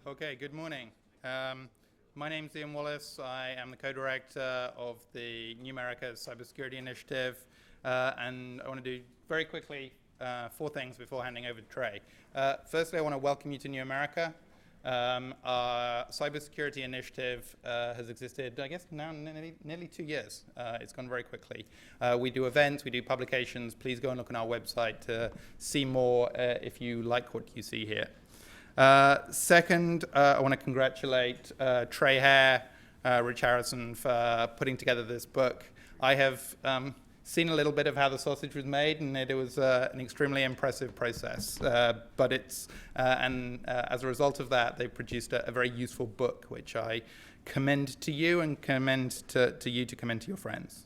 Okay, good morning. My name's Ian Wallace. I am the co-director of the Dmca Cybersecurity Initiative, and I want to do very quickly 4 things before handing over to Trey. Firstly, I want to welcome you to Dmca. Our cybersecurity initiative has existed, I guess, now nearly 2 years. It's gone very quickly. We do events, we do publications. Please go and look on our website to see more if you like what you see here. Second, I want to congratulate Trey Herr, Rich Harrison for putting together this book. I have seen a little bit of how the sausage was made, and it was an extremely impressive process. But it's, as a result of that, they produced a very useful book, which I commend to you and commend to you to commend to your friends.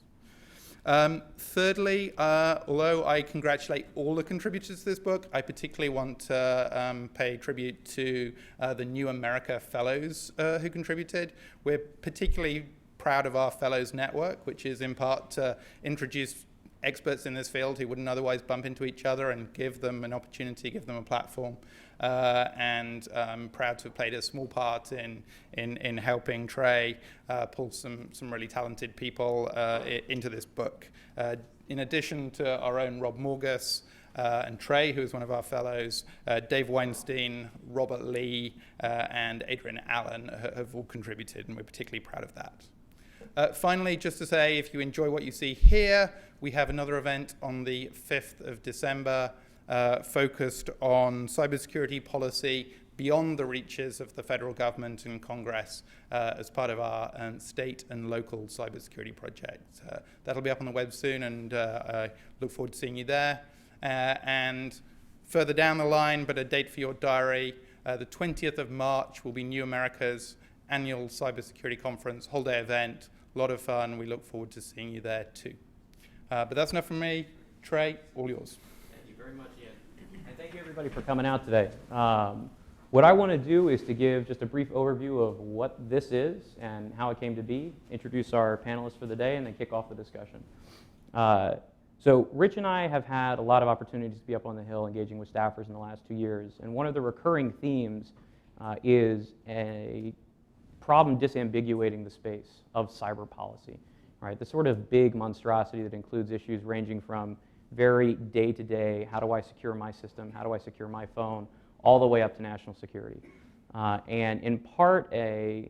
Thirdly, although I congratulate all the contributors to this book, I particularly want to pay tribute to the Dmca fellows who contributed. We're particularly proud of our fellows network, which is in part to introduce experts in this field who wouldn't otherwise bump into each other and give them an opportunity, give them a platform. And I'm proud to have played a small part in helping Trey pull some really talented people into this book. In addition to our own Rob Morgus and Trey, who is one of our fellows, Dave Weinstein, Robert Lee, and Adrian Allen have all contributed, and we're particularly proud of that. Finally, just to say, if you enjoy what you see here, we have another event on the 5th of December focused on cybersecurity policy beyond the reaches of the federal government and Congress as part of our state and local cybersecurity project. That'll be up on the web soon, and I look forward to seeing you there. And further down the line, but a date for your diary, the 20th of March will be Dmca's annual cybersecurity conference, whole day event, a lot of fun. We look forward to seeing you there too. But that's enough from me. Trey, all yours. Thank you very much, Ian. And thank you, everybody, for coming out today. What I want to do is to give just a brief overview of what this is and how it came to be, introduce our panelists for the day, and then kick off the discussion. So Rich and I have had a lot of opportunities to be up on the Hill engaging with staffers in the last 2 years. And one of the recurring themes is a problem disambiguating the space of cyber policy. Right, the sort of big monstrosity that includes issues ranging from very day-to-day, how do I secure my system, how do I secure my phone, all the way up to national security. And in part, a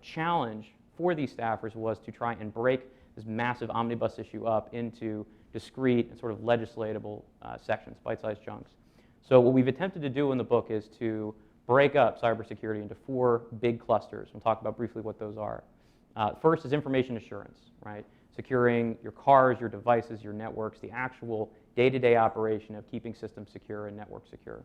challenge for these staffers was to try and break this massive omnibus issue up into discrete and sort of legislatable sections, bite-sized chunks. So what we've attempted to do in the book is to break up cybersecurity into 4 big clusters. We'll talk about briefly what those are. First is information assurance, right? Securing your cars, your devices, your networks, the actual day-to-day operation of keeping systems secure and networks secure.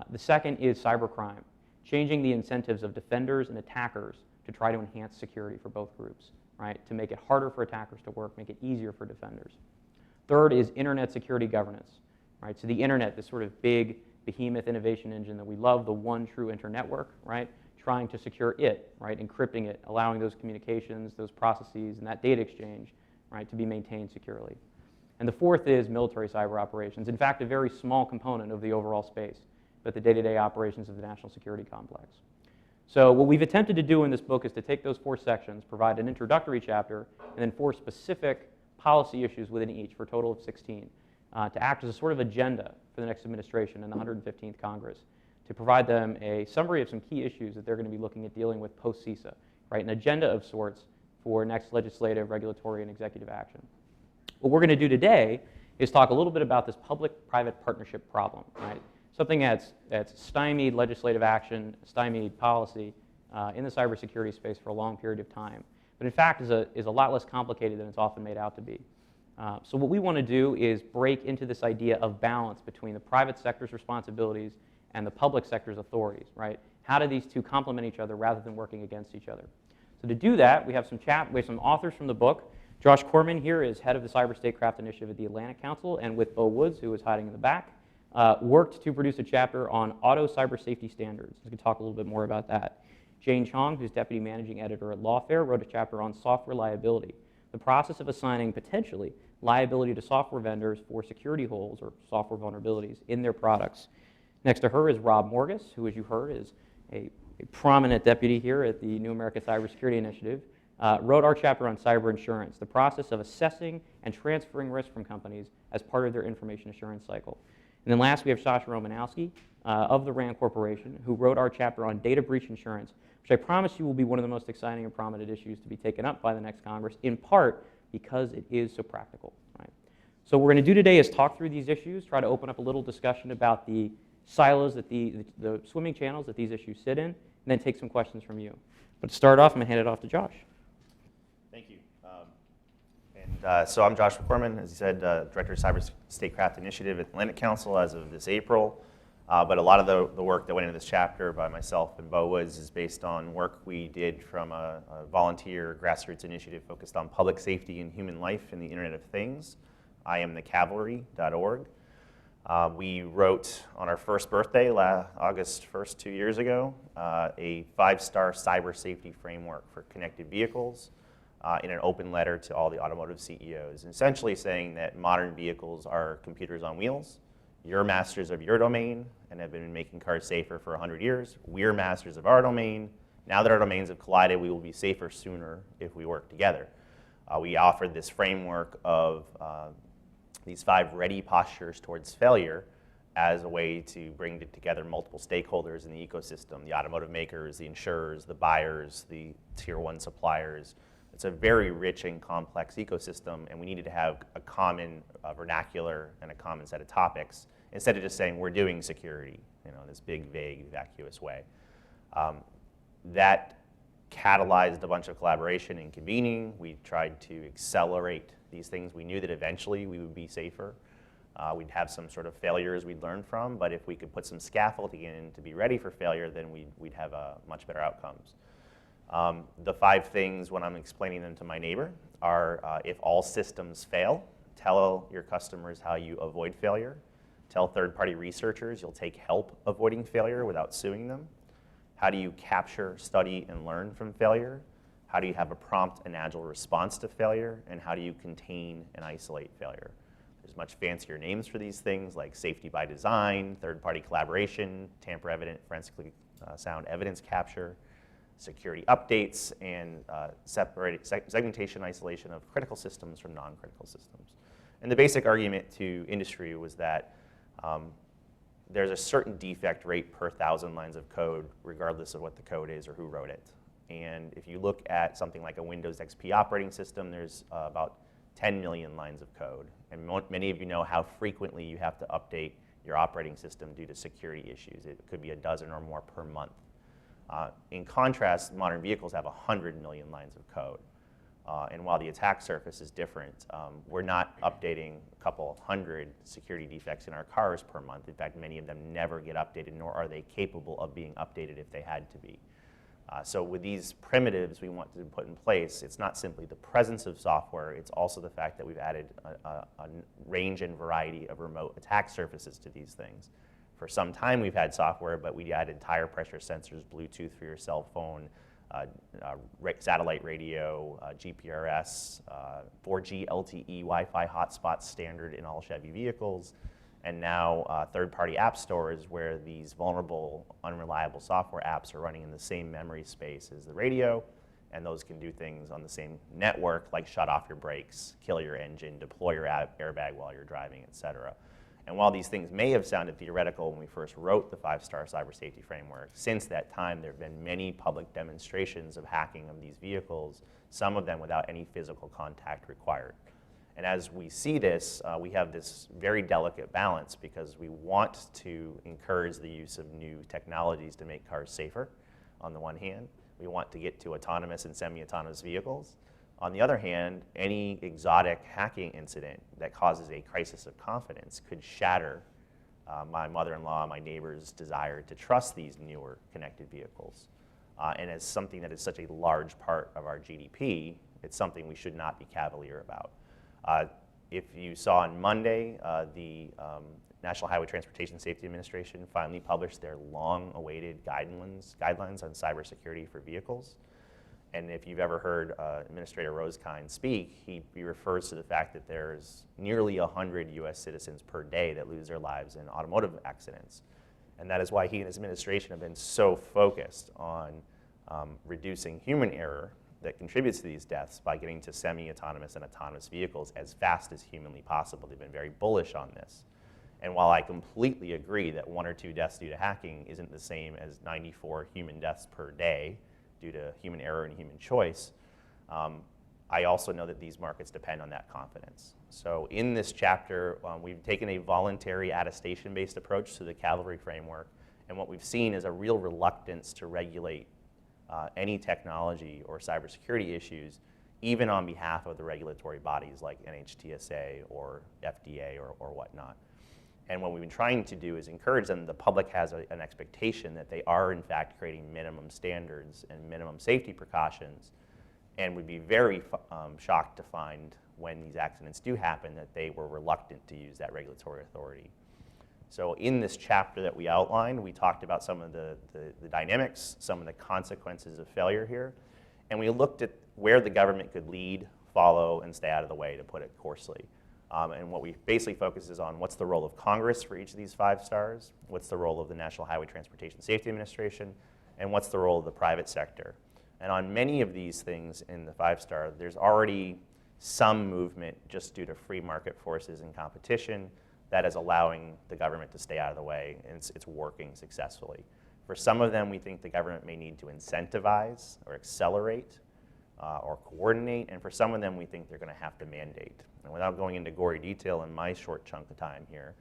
The second is cybercrime, changing the incentives of defenders and attackers to try to enhance security for both groups, right? To make it harder for attackers to work, make it easier for defenders. Third is internet security governance, right? So the internet, this sort of big behemoth innovation engine that we love, the one true internetwork, right? Trying to secure it, right, encrypting it, allowing those communications, those processes, and that data exchange, right, to be maintained securely. And the fourth is military cyber operations. In fact, a very small component of the overall space, but the day-to-day operations of the national security complex. So what we've attempted to do in this book is to take those 4 sections, provide an introductory chapter, and then 4 specific policy issues within each for a total of 16, to act as a sort of agenda for the next administration and the 115th Congress, to provide them a summary of some key issues that they're going to be looking at dealing with post-CISA, right? An agenda of sorts for next legislative, regulatory, and executive action. What we're going to do today is talk a little bit about this public-private partnership problem, right? Something that's stymied legislative action, stymied policy in the cybersecurity space for a long period of time, but in fact is a lot less complicated than it's often made out to be. So what we want to do is break into this idea of balance between the private sector's responsibilities and the public sector's authorities, right? How do these two complement each other rather than working against each other? So to do that, we have some authors from the book. Josh Corman here is head of the Cyber Statecraft Initiative at the Atlantic Council, and with Bo Woods, who is hiding in the back, worked to produce a chapter on auto cyber safety standards. We can talk a little bit more about that. Jane Chong, who's deputy managing editor at Lawfare, wrote a chapter on software liability, the process of assigning potentially liability to software vendors for security holes or software vulnerabilities in their products. Next to her is Rob Morgus, who, as you heard, is a a prominent deputy here at the New America Cybersecurity Initiative, wrote our chapter on cyber insurance, the process of assessing and transferring risk from companies as part of their information assurance cycle. And then last, we have Sasha Romanosky of the RAND Corporation, who wrote our chapter on data breach insurance, which I promise you will be one of the most exciting and prominent issues to be taken up by the next Congress, in part because it is so practical. Right? So what we're going to do today is talk through these issues, try to open up a little discussion about the silos that the swimming channels that these issues sit in, and then take some questions from you. But to start off, I'm going to hand it off to Josh. Thank you. So I'm Joshua Corman, as you said, Director of Statecraft Initiative at the Atlantic Council as of this April. But a lot of the work that went into this chapter by myself and Bo Woods is based on work we did from a volunteer grassroots initiative focused on public safety and human life in the Internet of Things, IamTheCavalry.org. We wrote on our first birthday, August 1st, 2 years ago, a 5-star cyber safety framework for connected vehicles in an open letter to all the automotive CEOs, essentially saying that modern vehicles are computers on wheels. You're masters of your domain and have been making cars safer for 100 years. We're masters of our domain. Now that our domains have collided, we will be safer sooner if we work together. We offered this framework of these 5 ready postures towards failure as a way to bring together multiple stakeholders in the ecosystem, the automotive makers, the insurers, the buyers, the tier 1 suppliers. It's a very rich and complex ecosystem, and we needed to have a common vernacular and a common set of topics instead of just saying we're doing security, in this big, vague, vacuous way. That catalyzed a bunch of collaboration and convening. We tried to accelerate these things. We knew that eventually we would be safer. We'd have some sort of failures we'd learn from, but if we could put some scaffolding in to be ready for failure, then we'd have much better outcomes. The 5 things, when I'm explaining them to my neighbor, are if all systems fail, tell your customers how you avoid failure. Tell third-party researchers you'll take help avoiding failure without suing them. How do you capture, study, and learn from failure? How do you have a prompt and agile response to failure? And how do you contain and isolate failure? There's much fancier names for these things like safety by design, third-party collaboration, tamper-evident forensically sound evidence capture, security updates, and segmentation isolation of critical systems from non-critical systems. And the basic argument to industry was that there's a certain defect rate per 1,000 lines of code, regardless of what the code is or who wrote it. And if you look at something like a Windows XP operating system, there's about 10 million lines of code. And many of you know how frequently you have to update your operating system due to security issues. It could be a dozen or more per month. In contrast, modern vehicles have 100 million lines of code. And while the attack surface is different, we're not updating a couple hundred security defects in our cars per month. In fact, many of them never get updated, nor are they capable of being updated if they had to be. So with these primitives we want to put in place, it's not simply the presence of software, it's also the fact that we've added a range and variety of remote attack surfaces to these things. For some time we've had software, but we added tire pressure sensors, Bluetooth for your cell phone, satellite radio, GPRS, 4G LTE Wi-Fi hotspot standard in all Chevy vehicles, and now third-party app stores where these vulnerable, unreliable software apps are running in the same memory space as the radio, and those can do things on the same network like shut off your brakes, kill your engine, deploy your airbag while you're driving, etc. And while these things may have sounded theoretical when we first wrote the 5-star cyber safety framework, since that time there have been many public demonstrations of hacking of these vehicles, some of them without any physical contact required. And as we see this, we have this very delicate balance because we want to encourage the use of new technologies to make cars safer, on the one hand. We want to get to autonomous and semi-autonomous vehicles. On the other hand, any exotic hacking incident that causes a crisis of confidence could shatter my mother-in-law, my neighbor's desire to trust these newer connected vehicles. And as something that is such a large part of our GDP, it's something we should not be cavalier about. If you saw on Monday, the National Highway Transportation Safety Administration finally published their long-awaited guidelines on cybersecurity for vehicles. And if you've ever heard Administrator Rosekind speak, he refers to the fact that there's nearly 100 US citizens per day that lose their lives in automotive accidents. And that is why he and his administration have been so focused on reducing human error that contributes to these deaths by getting to semi-autonomous and autonomous vehicles as fast as humanly possible. They've been very bullish on this. And while I completely agree that 1 or 2 deaths due to hacking isn't the same as 94 human deaths per day due to human error and human choice, I also know that these markets depend on that confidence. So in this chapter, we've taken a voluntary attestation-based approach to the cavalry framework, and what we've seen is a real reluctance to regulate any technology or cybersecurity issues, even on behalf of the regulatory bodies like NHTSA or FDA or whatnot. And what we've been trying to do is encourage them. The public has an expectation that they are, in fact, creating minimum standards and minimum safety precautions, and would be very shocked to find when these accidents do happen that they were reluctant to use that regulatory authority. So in this chapter that we outlined, we talked about some of the dynamics, some of the consequences of failure here, and we looked at where the government could lead, follow, and stay out of the way, to put it coarsely. And what we basically focus is on what's the role of Congress for each of these 5 stars, what's the role of the National Highway Transportation Safety Administration, and what's the role of the private sector. And on many of these things in the 5-star, there's already some movement just due to free market forces and competition that is allowing the government to stay out of the way, and it's working successfully. For some of them, we think the government may need to incentivize or accelerate or coordinate, and for some of them, we think they're going to have to mandate. And without going into gory detail in my short chunk of time here,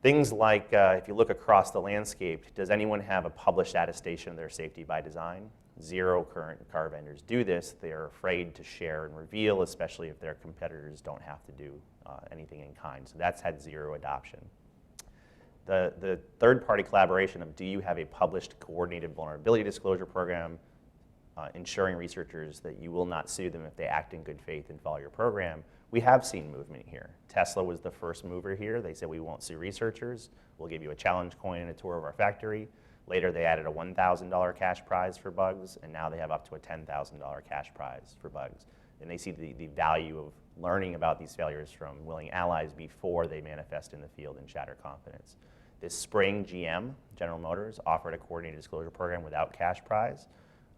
things like, if you look across the landscape, does anyone have a published attestation of their safety by design? 0 current car vendors do this. They're afraid to share and reveal, especially if their competitors don't have to do anything in kind. So that's had 0 adoption. The third-party collaboration of, do you have a published coordinated vulnerability disclosure program, ensuring researchers that you will not sue them if they act in good faith and follow your program? We have seen movement here. Tesla was the first mover here. They said, we won't sue researchers. We'll give you a challenge coin and a tour of our factory. Later, they added a $1,000 cash prize for bugs, and now they have up to a $10,000 cash prize for bugs. And they see the value of learning about these failures from willing allies before they manifest in the field and shatter confidence. This spring, General Motors, offered a coordinated disclosure program without cash prize,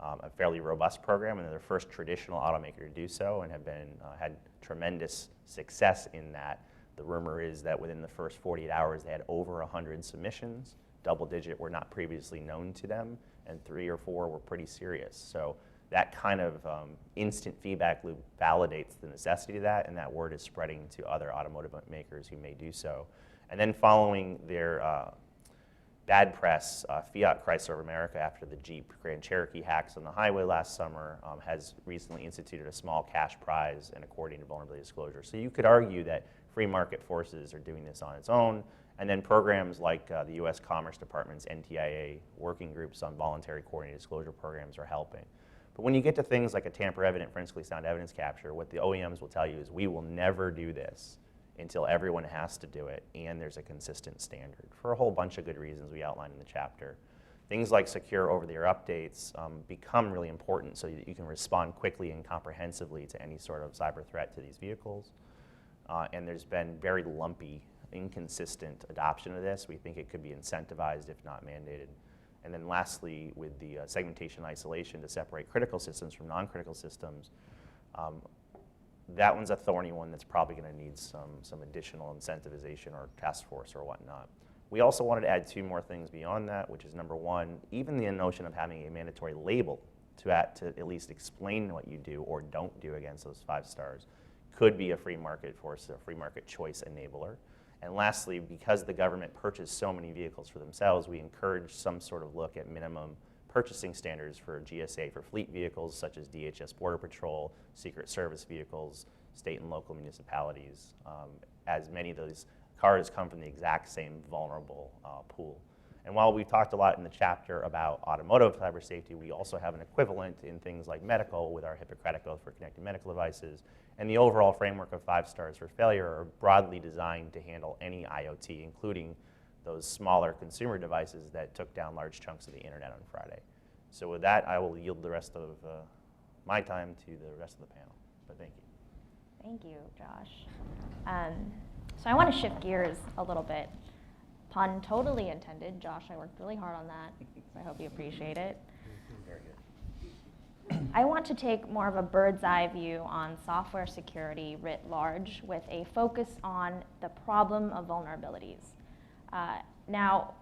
a fairly robust program, and they're the first traditional automaker to do so, and have been had tremendous success in that. The rumor is that within the first 48 hours, they had over 100 submissions. Double-digit were not previously known to them, and 3 or 4 were pretty serious. So that kind of instant feedback loop validates the necessity of that, and that word is spreading to other automotive makers who may do so. And then following their bad press, Fiat Chrysler of America, after the Jeep Grand Cherokee hacks on the highway last summer, has recently instituted a small cash prize and a coordinated vulnerability disclosure. So you could argue that free market forces are doing this on its own, and then programs like the U.S. Commerce Department's NTIA working groups on voluntary coordinated disclosure programs are helping. But when you get to things like a tamper-evident forensically sound evidence capture, what the OEMs will tell you is, we will never do this until everyone has to do it and there's a consistent standard, for a whole bunch of good reasons we outlined in the chapter. Things like secure over-the-air updates become really important so that you can respond quickly and comprehensively to any sort of cyber threat to these vehicles. And there's been very lumpy, inconsistent adoption of this. We think it could be incentivized, if not mandated. And then lastly, with the segmentation isolation to separate critical systems from non-critical systems, that one's a thorny one that's probably going to need some additional incentivization or task force or whatnot. We also wanted to add 2 more things beyond that, which is number 1, even the notion of having a mandatory label to at least explain what you do or don't do against those 5 stars could be a free market force, a free market choice enabler. And lastly, because the government purchased so many vehicles for themselves, we encourage some sort of look at minimum purchasing standards for GSA for fleet vehicles such as DHS Border Patrol, Secret Service vehicles, state and local municipalities, as many of those cars come from the exact same vulnerable pool. And while we've talked a lot in the chapter about automotive cyber safety, we also have an equivalent in things like medical with our Hippocratic Oath for connected medical devices. And the overall framework of 5 stars for failure are broadly designed to handle any IoT, including those smaller consumer devices that took down large chunks of the internet on Friday. So with that, I will yield the rest of my time to the rest of the panel. But thank you. Thank you, Josh. So I want to shift gears a little bit. Pun totally intended. Josh, I worked really hard on that, so I hope you appreciate it. Very good. I want to take more of a bird's eye view on software security writ large with a focus on the problem of vulnerabilities. Now,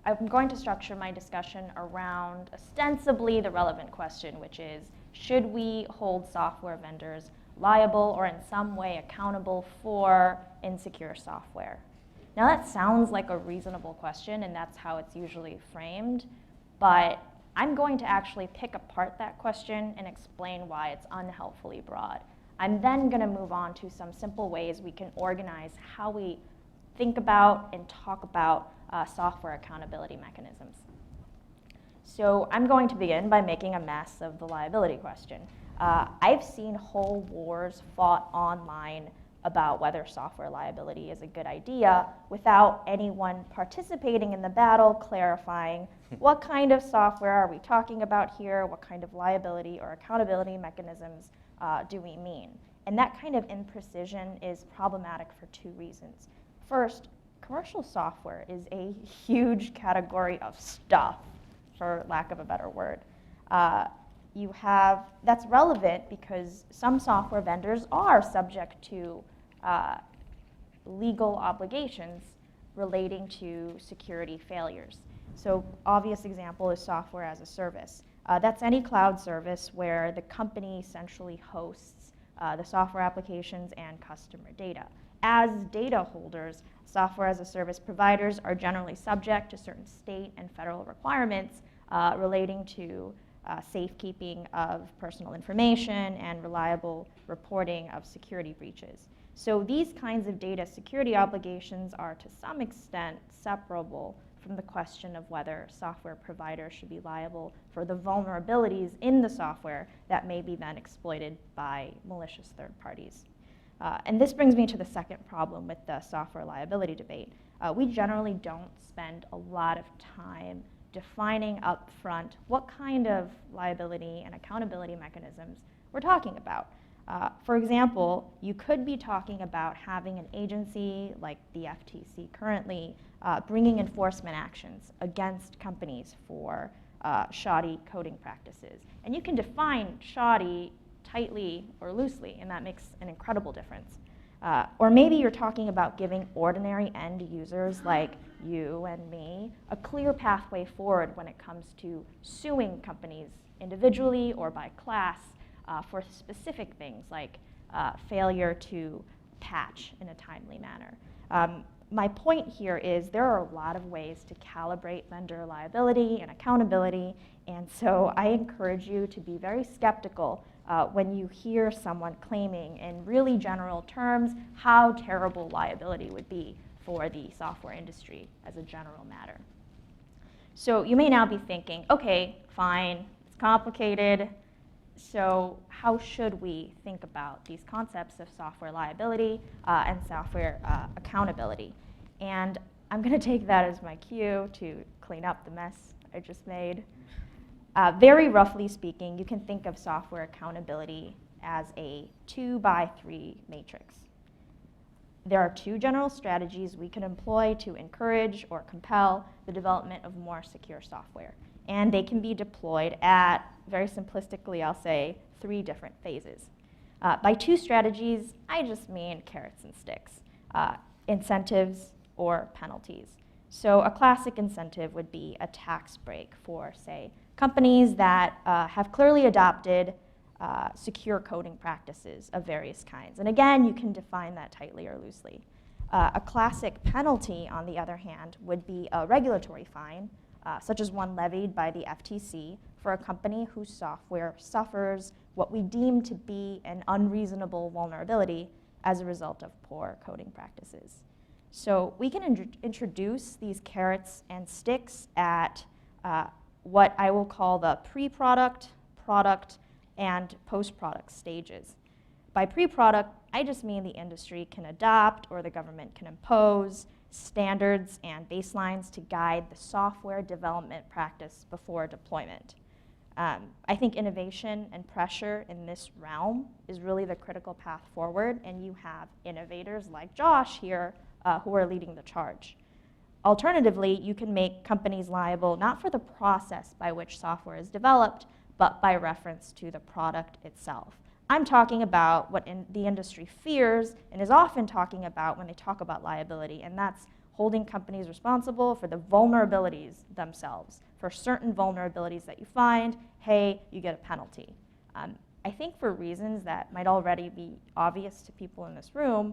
I'm going to structure my discussion around ostensibly the relevant question, which is, should we hold software vendors liable or in some way accountable for insecure software? Now that sounds like a reasonable question, and that's how it's usually framed, but I'm going to actually pick apart that question and explain why it's unhelpfully broad. I'm then going to move on to some simple ways we can organize how we think about and talk about software accountability mechanisms. So I'm going to begin by making a mess of the liability question. I've seen whole wars fought online about whether software liability is a good idea without anyone participating in the battle clarifying what kind of software are we talking about here, what kind of liability or accountability mechanisms do we mean. And that kind of imprecision is problematic for two reasons. First, commercial software is a huge category of stuff, for lack of a better word. That's relevant because some software vendors are subject to legal obligations relating to security failures. So obvious example is software as a service. That's any cloud service where the company centrally hosts the software applications and customer data. As data holders, software as a service providers are generally subject to certain state and federal requirements relating to safekeeping of personal information and reliable reporting of security breaches. So these kinds of data security obligations are to some extent separable from the question of whether software providers should be liable for the vulnerabilities in the software that may be then exploited by malicious third parties. And this brings me to the second problem with the software liability debate. We generally don't spend a lot of time defining up front what kind of liability and accountability mechanisms we're talking about. For example, you could be talking about having an agency like the FTC currently bringing enforcement actions against companies for shoddy coding practices. And you can define shoddy tightly or loosely, and that makes an incredible difference. Or maybe you're talking about giving ordinary end users like you and me a clear pathway forward when it comes to suing companies individually or by class for specific things like failure to patch in a timely manner. My point here is there are a lot of ways to calibrate vendor liability and accountability, and so I encourage you to be very skeptical when you hear someone claiming in really general terms how terrible liability would be for the software industry as a general matter. So you may now be thinking, okay, fine, it's complicated, so how should we think about these concepts of software liability and software accountability? And I'm going to take that as my cue to clean up the mess I just made. Very roughly speaking, you can think of software accountability as a 2x3 matrix. There are two general strategies we can employ to encourage or compel the development of more secure software. And they can be deployed at, very simplistically I'll say, 3 different phases. By two strategies, I just mean carrots and sticks, incentives or penalties. So a classic incentive would be a tax break for, say, companies that have clearly adopted secure coding practices of various kinds. And again, you can define that tightly or loosely. A classic penalty, on the other hand, would be a regulatory fine, such as one levied by the FTC for a company whose software suffers what we deem to be an unreasonable vulnerability as a result of poor coding practices. So we can introduce these carrots and sticks at what I will call the pre-product, product, and post-product stages. By pre-product, I just mean the industry can adopt or the government can impose standards and baselines to guide the software development practice before deployment. I think innovation and pressure in this realm is really the critical path forward, and you have innovators like Josh here who are leading the charge. Alternatively, you can make companies liable not for the process by which software is developed, but by reference to the product itself. I'm talking about what the industry fears and is often talking about when they talk about liability, and that's holding companies responsible for the vulnerabilities themselves. For certain vulnerabilities that you find, hey, you get a penalty. I think for reasons that might already be obvious to people in this room,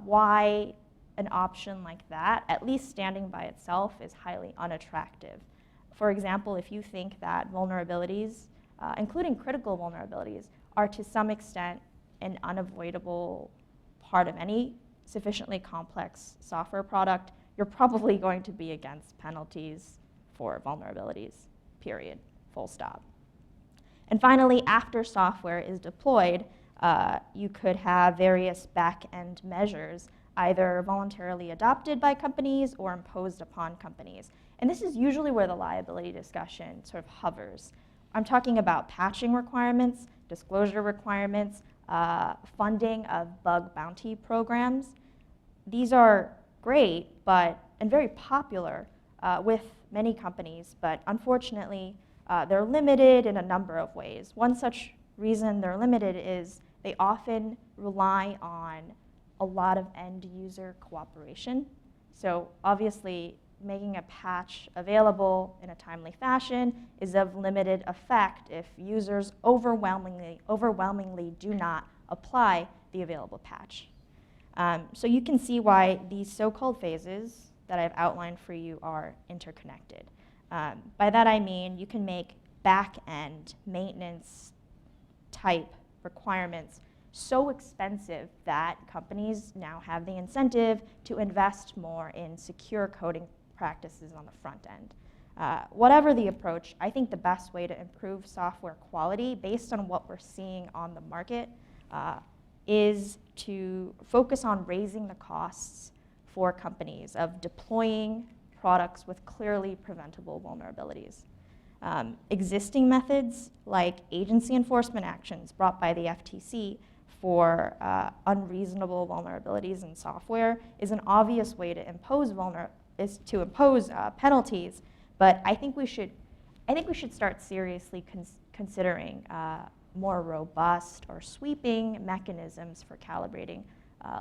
why an option like that, at least standing by itself, is highly unattractive. For example, if you think that vulnerabilities, including critical vulnerabilities, are to some extent an unavoidable part of any sufficiently complex software product, you're probably going to be against penalties for vulnerabilities, period, full stop. And finally, after software is deployed, you could have various back-end measures either voluntarily adopted by companies or imposed upon companies. And this is usually where the liability discussion sort of hovers. I'm talking about patching requirements, disclosure requirements, funding of bug bounty programs. These are great and very popular with many companies, but unfortunately, they're limited in a number of ways. One such reason they're limited is they often rely on a lot of end user cooperation. So obviously, making a patch available in a timely fashion is of limited effect if users overwhelmingly do not apply the available patch. So you can see why these so-called phases that I've outlined for you are interconnected. By that I mean you can make back-end maintenance type requirements so expensive that companies now have the incentive to invest more in secure coding practices on the front end. Whatever the approach, I think the best way to improve software quality based on what we're seeing on the market is to focus on raising the costs for companies of deploying products with clearly preventable vulnerabilities. Existing methods like agency enforcement actions brought by the FTC for unreasonable vulnerabilities in software is an obvious way to impose penalties, but I think we should start seriously considering more robust or sweeping mechanisms for calibrating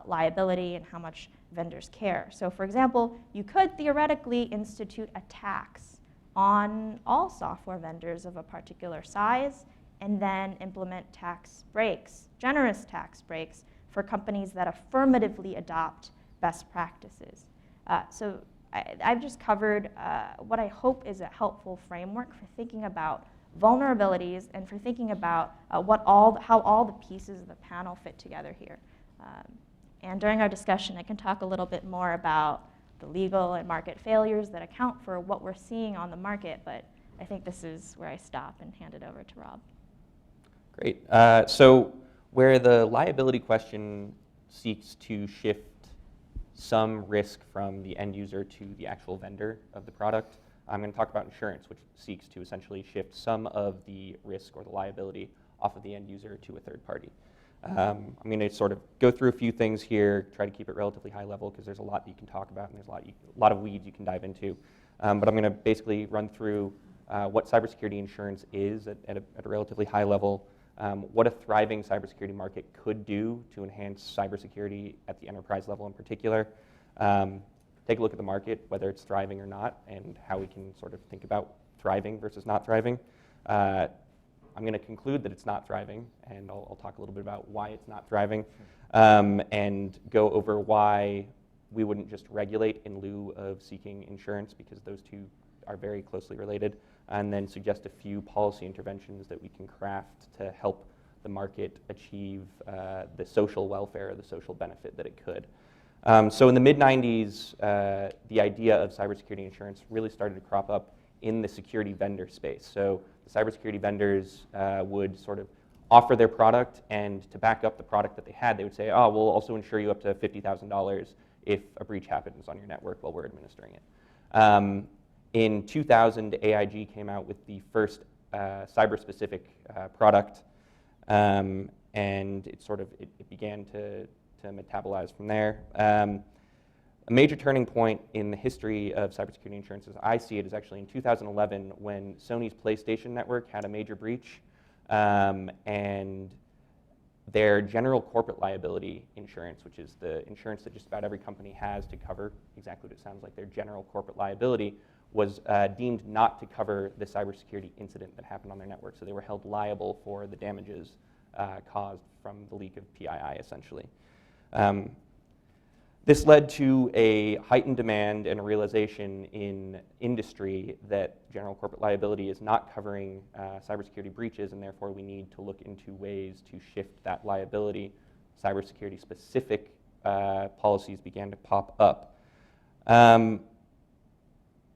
liability and how much vendors care. So for example, you could theoretically institute a tax on all software vendors of a particular size and then implement tax breaks, generous tax breaks for companies that affirmatively adopt best practices. So I've just covered what I hope is a helpful framework for thinking about vulnerabilities and for thinking about how all the pieces of the panel fit together here. And during our discussion, I can talk a little bit more about the legal and market failures that account for what we're seeing on the market, but I think this is where I stop and hand it over to Rob. Great. So where the liability question seeks to shift some risk from the end user to the actual vendor of the product, I'm going to talk about insurance, which seeks to essentially shift some of the risk or the liability off of the end user to a third party. I'm going to sort of go through a few things here, try to keep it relatively high level because there's a lot that you can talk about and there's a lot of weeds you can dive into. But I'm going to basically run through what cybersecurity insurance is at a relatively high level, what a thriving cybersecurity market could do to enhance cybersecurity at the enterprise level in particular, take a look at the market, whether it's thriving or not, and how we can sort of think about thriving versus not thriving. I'm going to conclude that it's not thriving, and I'll talk a little bit about why it's not thriving, and go over why we wouldn't just regulate in lieu of seeking insurance, because those two are very closely related, and then suggest a few policy interventions that we can craft to help the market achieve the social welfare or the social benefit that it could. So in the mid-90s, the idea of cybersecurity insurance really started to crop up in the security vendor space. So the cybersecurity vendors would sort of offer their product, and to back up the product that they had, they would say, oh, we'll also insure you up to $50,000 if a breach happens on your network while we're administering it. In 2000, AIG came out with the first cyber-specific product, and it began to metabolize from there. A major turning point in the history of cybersecurity insurance, as I see it, is actually in 2011 when Sony's PlayStation network had a major breach, and their general corporate liability insurance, which is the insurance that just about every company has to cover exactly what it sounds like, their general corporate liability, was deemed not to cover the cybersecurity incident that happened on their network. So they were held liable for the damages caused from the leak of PII, essentially. This led to a heightened demand and a realization in industry that general corporate liability is not covering cybersecurity breaches, and therefore we need to look into ways to shift that liability. Cybersecurity specific policies began to pop up.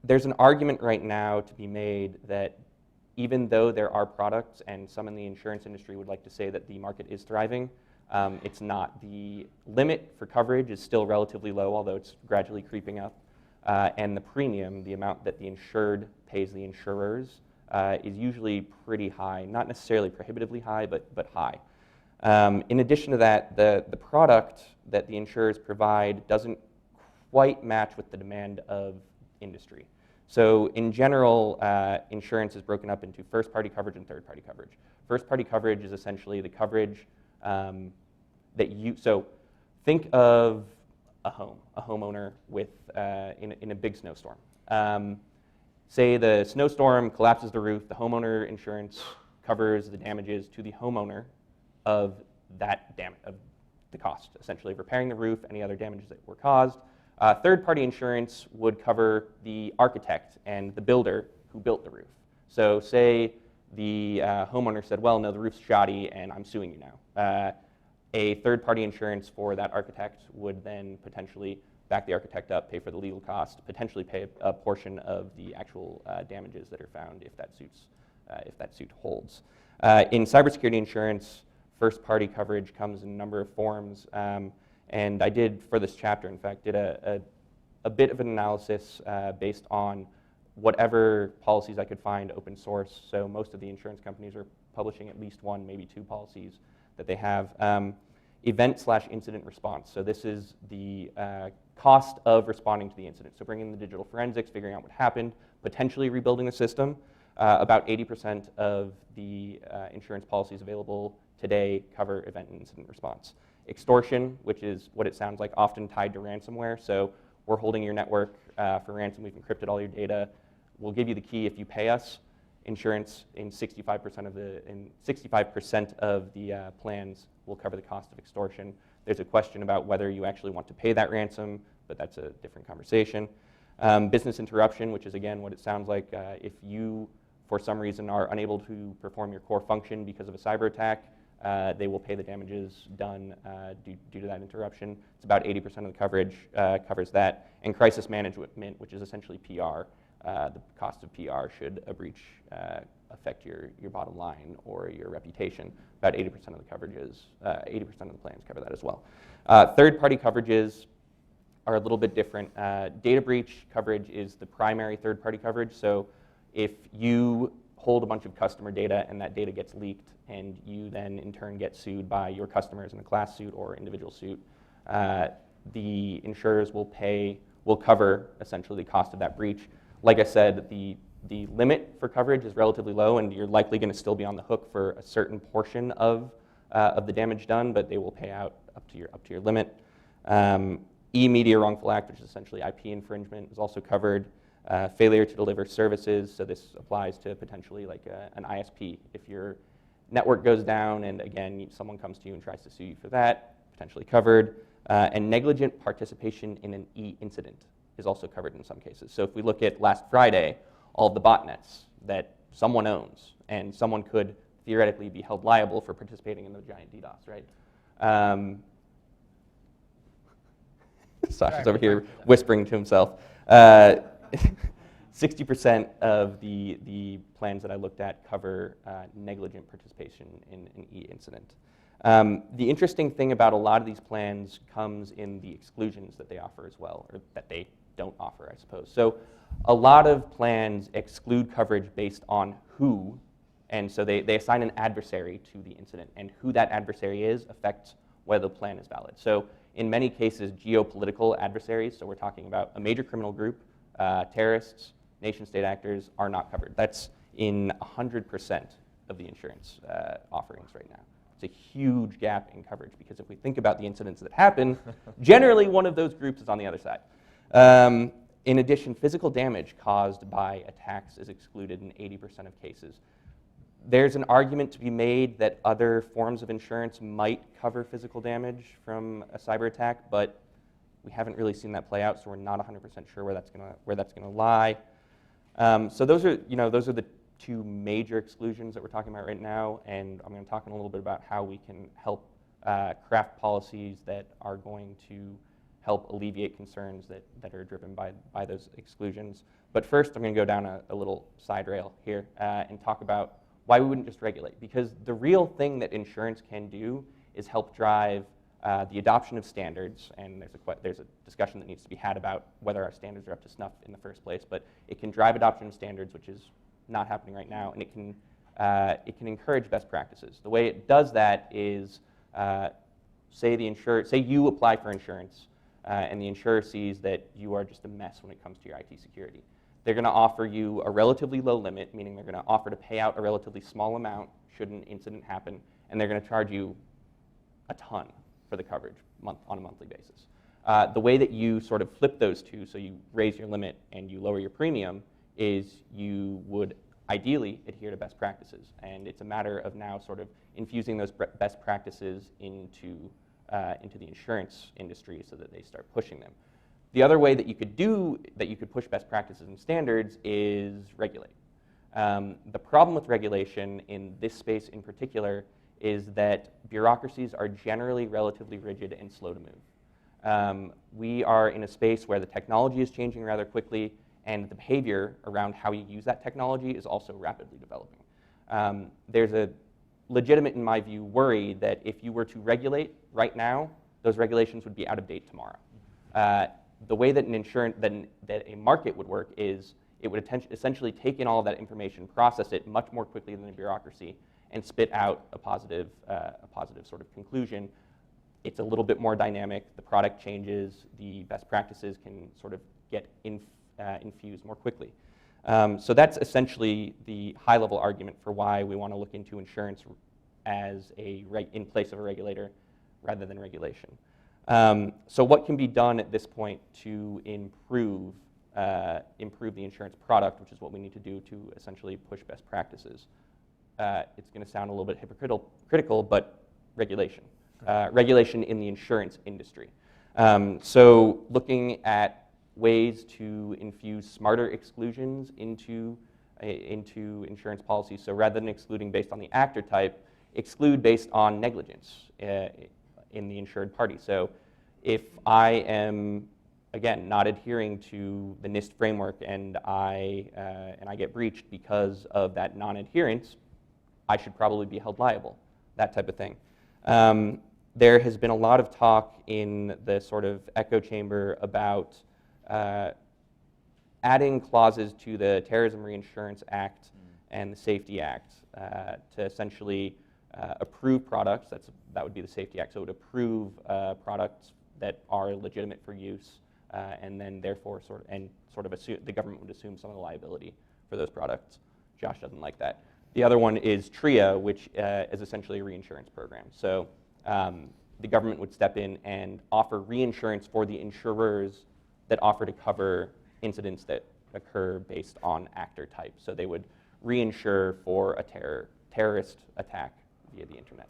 There's an argument right now to be made that even though there are products, and some in the insurance industry would like to say that the market is thriving, it's not. The limit for coverage is still relatively low, although it's gradually creeping up. And the premium, the amount that the insured pays the insurers, is usually pretty high. Not necessarily prohibitively high, but high. In addition to that, the product that the insurers provide doesn't quite match with the demand of industry. So in general, insurance is broken up into first-party coverage and third-party coverage. First-party coverage is essentially the coverage that you, so think of a homeowner with, in a big snowstorm. Say the snowstorm collapses the roof, the homeowner insurance covers the damages to the homeowner of that of the cost, essentially, of repairing the roof, any other damages that were caused. Third-party insurance would cover the architect and the builder who built the roof. So say the homeowner said, well, no, the roof's shoddy and I'm suing you now. A third-party insurance for that architect would then potentially back the architect up, pay for the legal cost, potentially pay a portion of the actual damages that are found if that suit holds. In cybersecurity insurance, first-party coverage comes in a number of forms, and I did, for this chapter, in fact, did a bit of an analysis based on whatever policies I could find open source. So most of the insurance companies are publishing at least one, maybe two policies that they have. Event/incident response. So this is the cost of responding to the incident. So bringing in the digital forensics, figuring out what happened, potentially rebuilding the system. About 80% of the insurance policies available today cover event and incident response. Extortion, which is what it sounds like, often tied to ransomware. So we're holding your network for ransom. We've encrypted all your data. We'll give you the key if you pay us. Insurance in 65% of the plans will cover the cost of extortion. There's a question about whether you actually want to pay that ransom, but that's a different conversation. Business interruption, which is again what it sounds like. If you, for some reason, are unable to perform your core function because of a cyber attack, they will pay the damages done due to that interruption. It's about 80% of the coverage covers that. And crisis management, which is essentially PR. The cost of PR should a breach affect your bottom line or your reputation. About 80% of the coverages, 80% of the plans cover that as well. Third-party coverages are a little bit different. Data breach coverage is the primary third-party coverage. So if you hold a bunch of customer data and that data gets leaked and you then in turn get sued by your customers in a class suit or individual suit, the insurers will cover essentially the cost of that breach. Like I said, the limit for coverage is relatively low, and you're likely going to still be on the hook for a certain portion of the damage done, but they will pay out up to your limit. E-media wrongful act, which is essentially IP infringement, is also covered. Failure to deliver services, so this applies to potentially like an ISP. If your network goes down and again someone comes to you and tries to sue you for that, potentially covered. And negligent participation in an e-incident is also covered in some cases. So if we look at last Friday, all of the botnets that someone owns, and someone could theoretically be held liable for participating in the giant DDoS, right? Sasha's over here whispering to himself. 60% of the plans that I looked at cover negligent participation in an e-incident. The interesting thing about a lot of these plans comes in the exclusions that they offer as well, or that they don't offer, I suppose. So a lot of plans exclude coverage based on who, and so they assign an adversary to the incident, and who that adversary is affects whether the plan is valid. So in many cases, geopolitical adversaries, so we're talking about a major criminal group, terrorists, nation-state actors, are not covered. That's in 100% of the insurance offerings right now. It's a huge gap in coverage, because if we think about the incidents that happen, generally one of those groups is on the other side. In addition, physical damage caused by attacks is excluded in 80% of cases. There's an argument to be made that other forms of insurance might cover physical damage from a cyber attack, but we haven't really seen that play out, so we're not 100% sure where that's going to lie. So those are the two major exclusions that we're talking about right now, and I'm going to talk a little bit about how we can help craft policies that are going to help alleviate concerns that are driven by those exclusions. But first, I'm going to go down a little side rail here and talk about why we wouldn't just regulate. Because the real thing that insurance can do is help drive the adoption of standards, and there's a discussion that needs to be had about whether our standards are up to snuff in the first place, but it can drive adoption of standards, which is not happening right now, and it can encourage best practices. The way it does that is, say you apply for insurance, and the insurer sees that you are just a mess when it comes to your IT security. They're going to offer you a relatively low limit, meaning they're going to offer to pay out a relatively small amount should an incident happen, and they're going to charge you a ton for the coverage on a monthly basis. The way that you sort of flip those two, so you raise your limit and you lower your premium, is you would ideally adhere to best practices. And it's a matter of now sort of infusing those best practices into the insurance industry so that they start pushing them. The other way that you could push best practices and standards is regulate. The problem with regulation in this space in particular is that bureaucracies are generally relatively rigid and slow to move. We are in a space where the technology is changing rather quickly, and the behavior around how you use that technology is also rapidly developing. There's a legitimate, in my view, worry that if you were to regulate right now, those regulations would be out of date tomorrow. The way that that a market would work is it would essentially take in all of that information, process it much more quickly than a bureaucracy, and spit out a positive sort of conclusion. It's a little bit more dynamic. The product changes. The best practices can sort of get infused more quickly. So that's essentially the high-level argument for why we want to look into insurance as in place of a regulator rather than regulation. So what can be done at this point to improve the insurance product, which is what we need to do to essentially push best practices? It's going to sound a little bit hypocritical, but regulation. Regulation in the insurance industry. So looking at ways to infuse smarter exclusions into insurance policies. So rather than excluding based on the actor type, exclude based on negligence in the insured party. So if I am, again, not adhering to the NIST framework and I get breached because of that non-adherence, I should probably be held liable, that type of thing. There has been a lot of talk in the sort of echo chamber about adding clauses to the Terrorism Reinsurance Act and the Safety Act to essentially approve products. That would be the Safety Act. So it would approve products that are legitimate for use, and then therefore the government would assume some of the liability for those products. Josh doesn't like that. The other one is TRIA, which is essentially a reinsurance program. So the government would step in and offer reinsurance for the insurers that offer to cover incidents that occur based on actor type. So they would reinsure for a terrorist attack via the internet.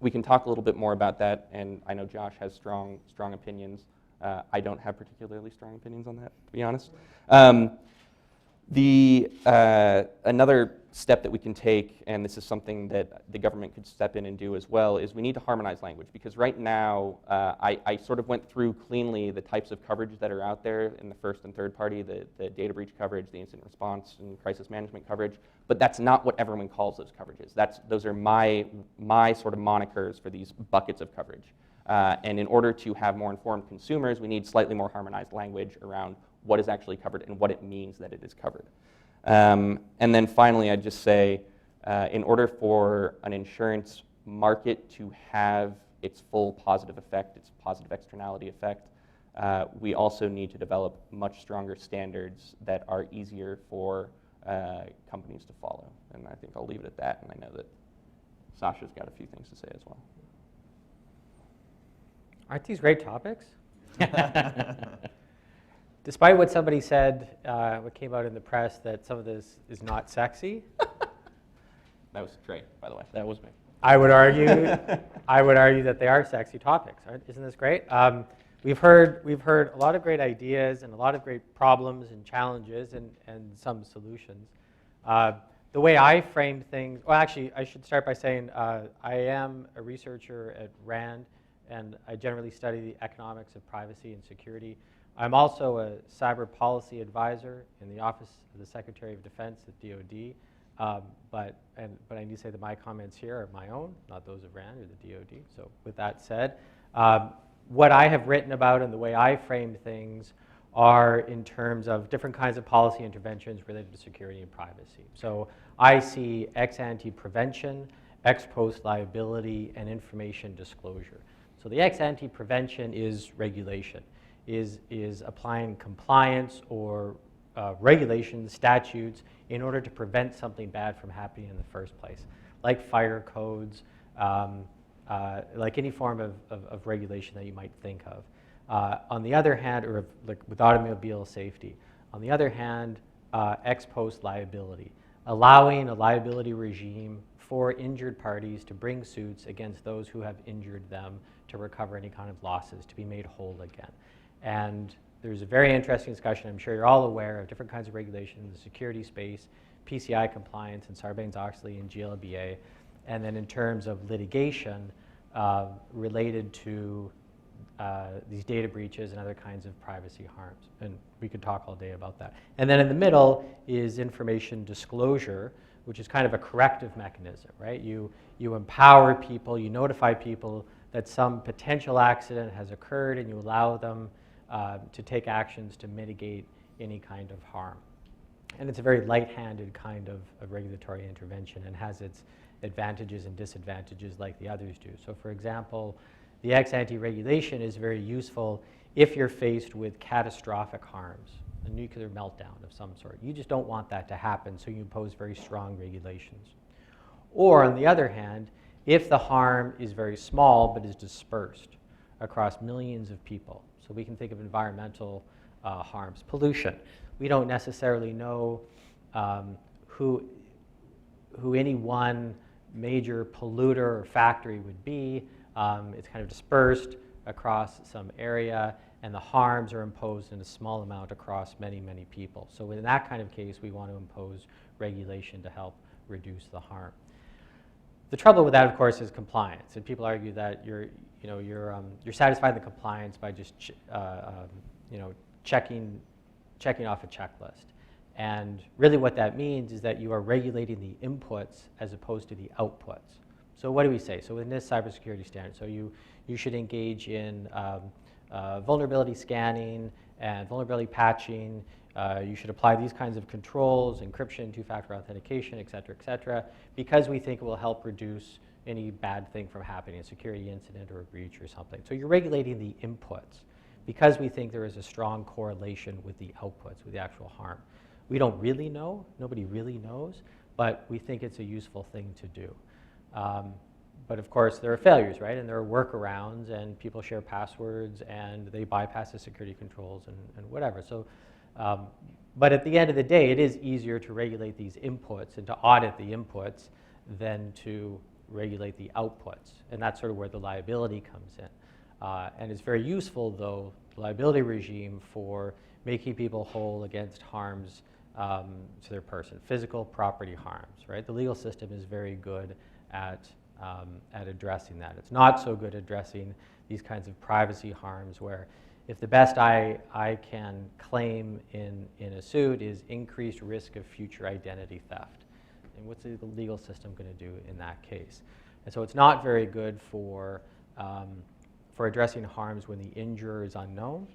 We can talk a little bit more about that, and I know Josh has strong opinions. I don't have particularly strong opinions on that, to be honest. Another step that we can take, and this is something that the government could step in and do as well, is we need to harmonize language. Because right now, I sort of went through cleanly the types of coverage that are out there in the first and third party, the data breach coverage, the incident response, and crisis management coverage. But that's not what everyone calls those coverages. Those are my sort of monikers for these buckets of coverage. And in order to have more informed consumers, we need slightly more harmonized language around what is actually covered and what it means that it is covered. And then finally, I'd just say, in order for an insurance market to have its full positive effect, its positive externality effect. We also need to develop much stronger standards that are easier for companies to follow. And I think I'll leave it at that, and I know that Sasha's got a few things to say as well. Aren't these great topics? Despite what somebody said, what came out in the press, that some of this is not sexy, That was Trey, by the way. That was me. I would argue that they are sexy topics. Right? Isn't this great? We've heard a lot of great ideas and a lot of great problems and challenges and some solutions. The way I frame things, well, actually, I should start by saying I am a researcher at RAND, and I generally study the economics of privacy and security. I'm also a cyber policy advisor in the Office of the Secretary of Defense at DoD. But I need to say that my comments here are my own, not those of RAND or the DoD. So with that said, what I have written about and the way I frame things are in terms of different kinds of policy interventions related to security and privacy. So I see ex ante prevention, ex post liability, and information disclosure. So the ex ante prevention is regulation, is applying compliance or regulations, statutes, in order to prevent something bad from happening in the first place, like fire codes, like any form of regulation that you might think of. On the other hand, or like with automobile safety, on the other hand, ex post liability, allowing a liability regime for injured parties to bring suits against those who have injured them to recover any kind of losses, to be made whole again. And there's a very interesting discussion, I'm sure you're all aware, of different kinds of regulation in the security space, PCI compliance and Sarbanes-Oxley and GLBA, and then in terms of litigation related to these data breaches and other kinds of privacy harms. And we could talk all day about that. And then in the middle is information disclosure, which is kind of a corrective mechanism, right? You empower people, you notify people that some potential accident has occurred, and you allow them to take actions to mitigate any kind of harm. And it's a very light-handed kind of regulatory intervention and has its advantages and disadvantages like the others do. So for example, the ex-ante regulation is very useful if you're faced with catastrophic harms, a nuclear meltdown of some sort. You just don't want that to happen, so you impose very strong regulations. Or on the other hand, if the harm is very small but is dispersed across millions of people. So we can think of environmental harms, pollution. We don't necessarily know who any one major polluter or factory would be. It's kind of dispersed across some area, and the harms are imposed in a small amount across many, many people. So in that kind of case, we want to impose regulation to help reduce the harm. The trouble with that, of course, is compliance, and people argue that you're satisfying the compliance by just checking off a checklist. And really what that means is that you are regulating the inputs as opposed to the outputs. So what do we say? So in this cybersecurity standard, so you should engage in vulnerability scanning and vulnerability patching. You should apply these kinds of controls, encryption, two-factor authentication, et cetera, because we think it will help reduce any bad thing from happening, a security incident or a breach or something. So you're regulating the inputs because we think there is a strong correlation with the outputs, with the actual harm. We don't really know, nobody really knows, but we think it's a useful thing to do. But of course, there are failures, right? And there are workarounds, and people share passwords, and they bypass the security controls and whatever. So, but at the end of the day, it is easier to regulate these inputs and to audit the inputs than to regulate the outputs. And that's sort of where the liability comes in. And it's very useful, though, the liability regime for making people whole against harms to their person, physical property harms, right? The legal system is very good at addressing that. It's not so good at addressing these kinds of privacy harms where if the best I can claim in a suit is increased risk of future identity theft, and what's the legal system going to do in that case? And so it's not very good for addressing harms when the injurer is unknown.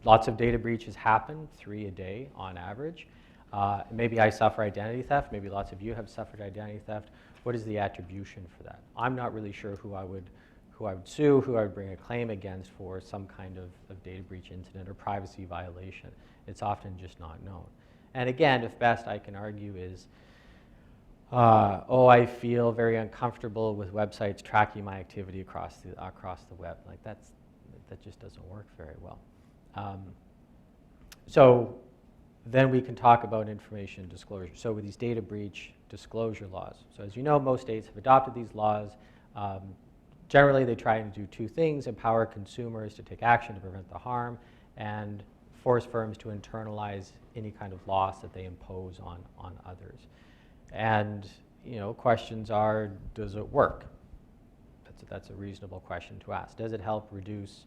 Lots of data breaches happen, 3 a day on average. Maybe I suffer identity theft. Maybe lots of you have suffered identity theft. What is the attribution for that? I'm not really sure who who I would sue, who I would bring a claim against for some kind of data breach incident or privacy violation. It's often just not known. And again, if best I can argue is, I feel very uncomfortable with websites tracking my activity across the web. Like that just doesn't work very well. So then we can talk about information disclosure. So with these data breach disclosure laws. So as you know, most states have adopted these laws. Generally, they try to do two things: empower consumers to take action to prevent the harm, and force firms to internalize any kind of loss that they impose on others. And questions are, does it work? That's a reasonable question to ask. Does it help reduce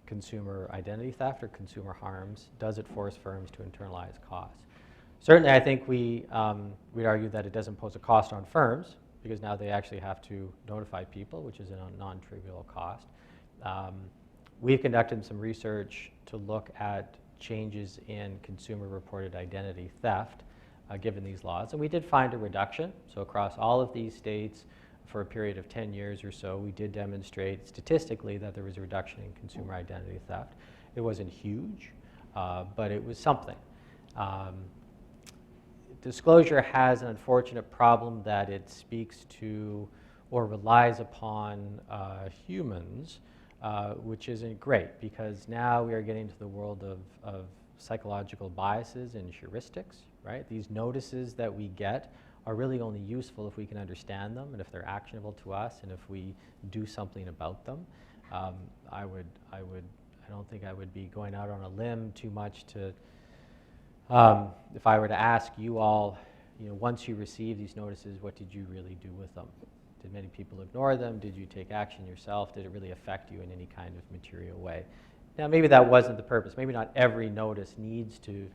consumer identity theft or consumer harms? Does it force firms to internalize costs? Certainly, I think we'd argue that it doesn't pose a cost on firms, because now they actually have to notify people, which is a non-trivial cost. We've conducted some research to look at changes in consumer-reported identity theft given these laws, and we did find a reduction. So across all of these states, for a period of 10 years or so, we did demonstrate statistically that there was a reduction in consumer identity theft. It wasn't huge, but it was something. Disclosure has an unfortunate problem that it speaks to or relies upon humans, which isn't great, because now we are getting to the world of psychological biases and heuristics, right? These notices that we get are really only useful if we can understand them and if they're actionable to us and if we do something about them. I don't think I would be going out on a limb too much to, if I were to ask you all, once you receive these notices, what did you really do with them? Did many people ignore them? Did you take action yourself? Did it really affect you in any kind of material way? Now, maybe that wasn't the purpose. Maybe not every notice needs to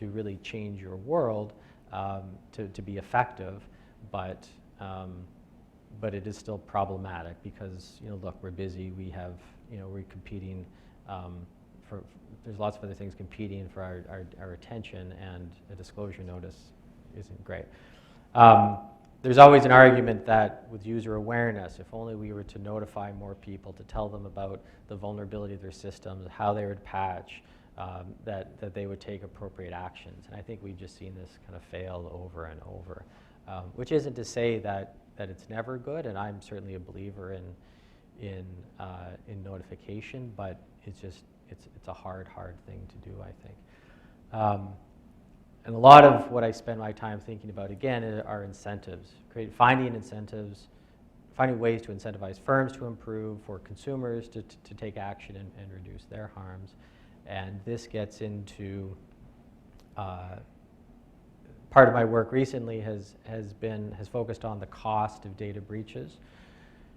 really change your world to be effective, but it is still problematic because, look, we're busy. We have, we're competing there's lots of other things competing for our attention, and a disclosure notice isn't great. There's always an argument that with user awareness, if only we were to notify more people, to tell them about the vulnerability of their systems, how they would patch, that they would take appropriate actions. And I think we've just seen this kind of fail over and over, which isn't to say that it's never good, and I'm certainly a believer in notification, but it's a hard thing to do, I think. And a lot of what I spend my time thinking about, again, are incentives. Finding incentives, finding ways to incentivize firms to improve, for consumers to take action and reduce their harms. And this gets into part of my work recently has focused on the cost of data breaches.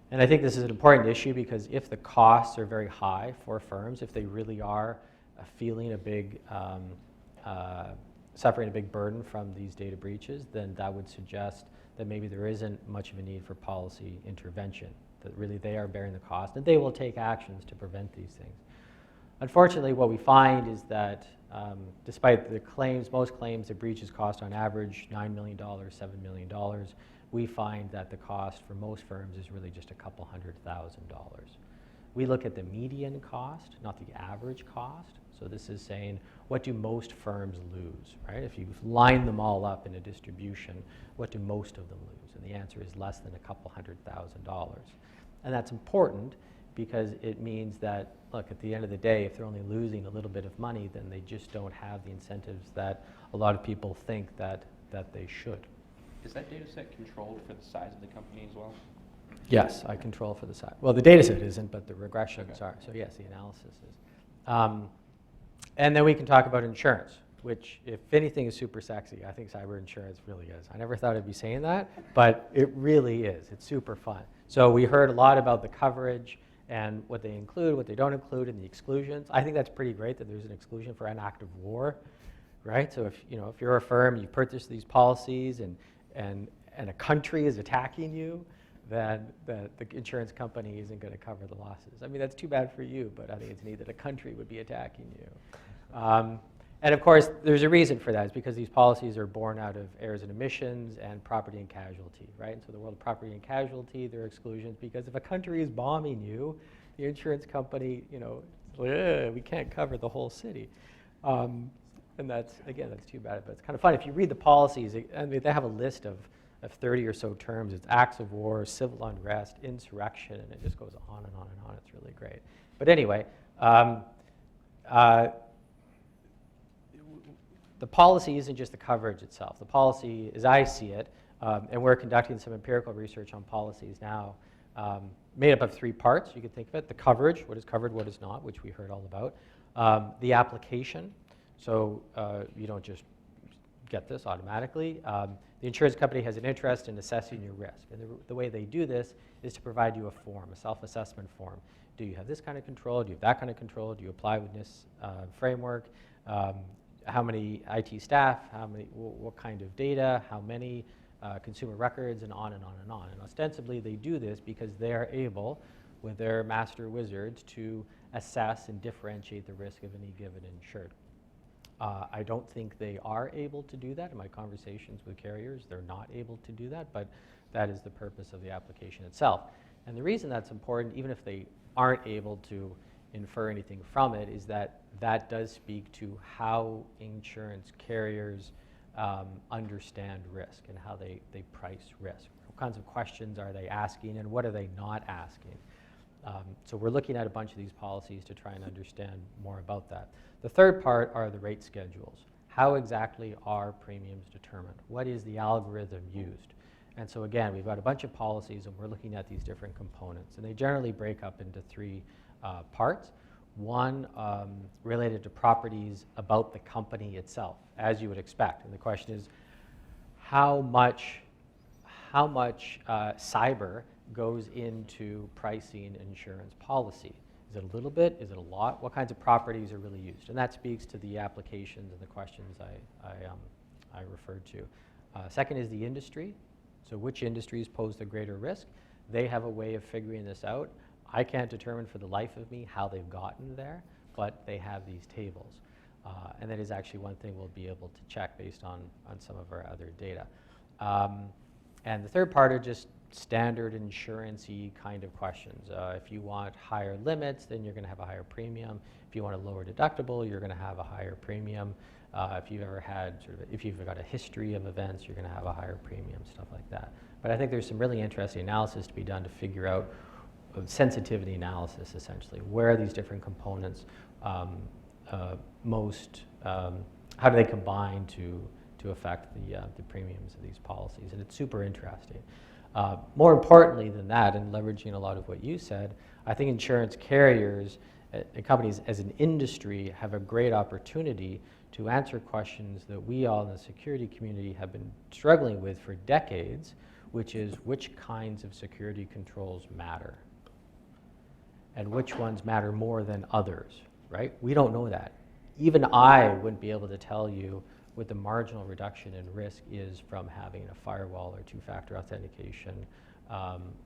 And I think this is an important issue because if the costs are very high for firms, if they really are feeling a big suffering a big burden from these data breaches, then that would suggest that maybe there isn't much of a need for policy intervention, that really they are bearing the cost, and they will take actions to prevent these things. Unfortunately, what we find is that despite the claims, most claims that breaches cost on average $9 million, $7 million, we find that the cost for most firms is really just a couple $100,000. We look at the median cost, not the average cost. So this is saying, what do most firms lose, right? If you line them all up in a distribution, what do most of them lose? And the answer is less than a couple $100,000. And that's important because it means that, look, at the end of the day, if they're only losing a little bit of money, then they just don't have the incentives that a lot of people think that they should. Is that data set controlled for the size of the company as well? Yes, I control for the size. Well, the data set isn't, but the regressions are. So yes, the analysis is. And then we can talk about insurance, which, if anything, is super sexy. I think cyber insurance really is. I never thought I'd be saying that, but it really is. It's super fun. So we heard a lot about the coverage and what they include, what they don't include, and the exclusions. I think that's pretty great that there's an exclusion for an act of war, right? So if you're a firm, you purchase these policies, and a country is attacking you, then the insurance company isn't going to cover the losses. I mean, that's too bad for you, but I think it's neat that a country would be attacking you. And of course, there's a reason for that. It's because these policies are born out of errors and omissions and property and casualty, right? And so the world of property and casualty, there are exclusions because if a country is bombing you, the insurance company, you know, we can't cover the whole city. And that's, again, that's too bad, but it's kind of fun. If you read the policies, I mean, they have a list of 30 or so terms. It's acts of war, civil unrest, insurrection, and it just goes on and on and on. It's really great. But anyway, the policy isn't just the coverage itself. The policy, as I see it, and we're conducting some empirical research on policies now, made up of 3 parts, you could think of it. The coverage, what is covered, what is not, which we heard all about. The application, so you don't just get this automatically. The insurance company has an interest in assessing your risk. And the way they do this is to provide you a form, a self-assessment form. Do you have this kind of control? Do you have that kind of control? Do you apply with this framework? How many IT staff? What kind of data? How many consumer records? And on and on and on. And ostensibly, they do this because they are able, with their master wizards, to assess and differentiate the risk of any given insured. I don't think they are able to do that. In my conversations with carriers, they're not able to do that, but that is the purpose of the application itself. And the reason that's important, even if they aren't able to infer anything from it, is that that does speak to how insurance carriers understand risk and how they price risk. What kinds of questions are they asking and what are they not asking? So we're looking at a bunch of these policies to try and understand more about that. The third part are the rate schedules. How exactly are premiums determined? What is the algorithm used? And so again, we've got a bunch of policies and we're looking at these different components. And they generally break up into 3 parts. One related to properties about the company itself, as you would expect. And the question is, how much cyber goes into pricing insurance policy? Is it a little bit? Is it a lot? What kinds of properties are really used? And that speaks to the applications and the questions I referred to. Second is the industry. So which industries pose the greater risk? They have a way of figuring this out. I can't determine for the life of me how they've gotten there, but they have these tables. And that is actually one thing we'll be able to check based on some of our other data. And the third part are just standard insurance-y kind of questions. If you want higher limits, then you're going to have a higher premium. If you want a lower deductible, you're going to have a higher premium. If you've ever had if you've got a history of events, you're going to have a higher premium, stuff like that. But I think there's some really interesting analysis to be done to figure out sensitivity analysis, essentially. Where are these different components how do they combine to affect the premiums of these policies? And it's super interesting. More importantly than that, and leveraging a lot of what you said, I think insurance carriers and companies as an industry have a great opportunity to answer questions that we all in the security community have been struggling with for decades, which is which kinds of security controls matter and which ones matter more than others, right? We don't know that. Even I wouldn't be able to tell you what the marginal reduction in risk is from having a firewall or 2-factor authentication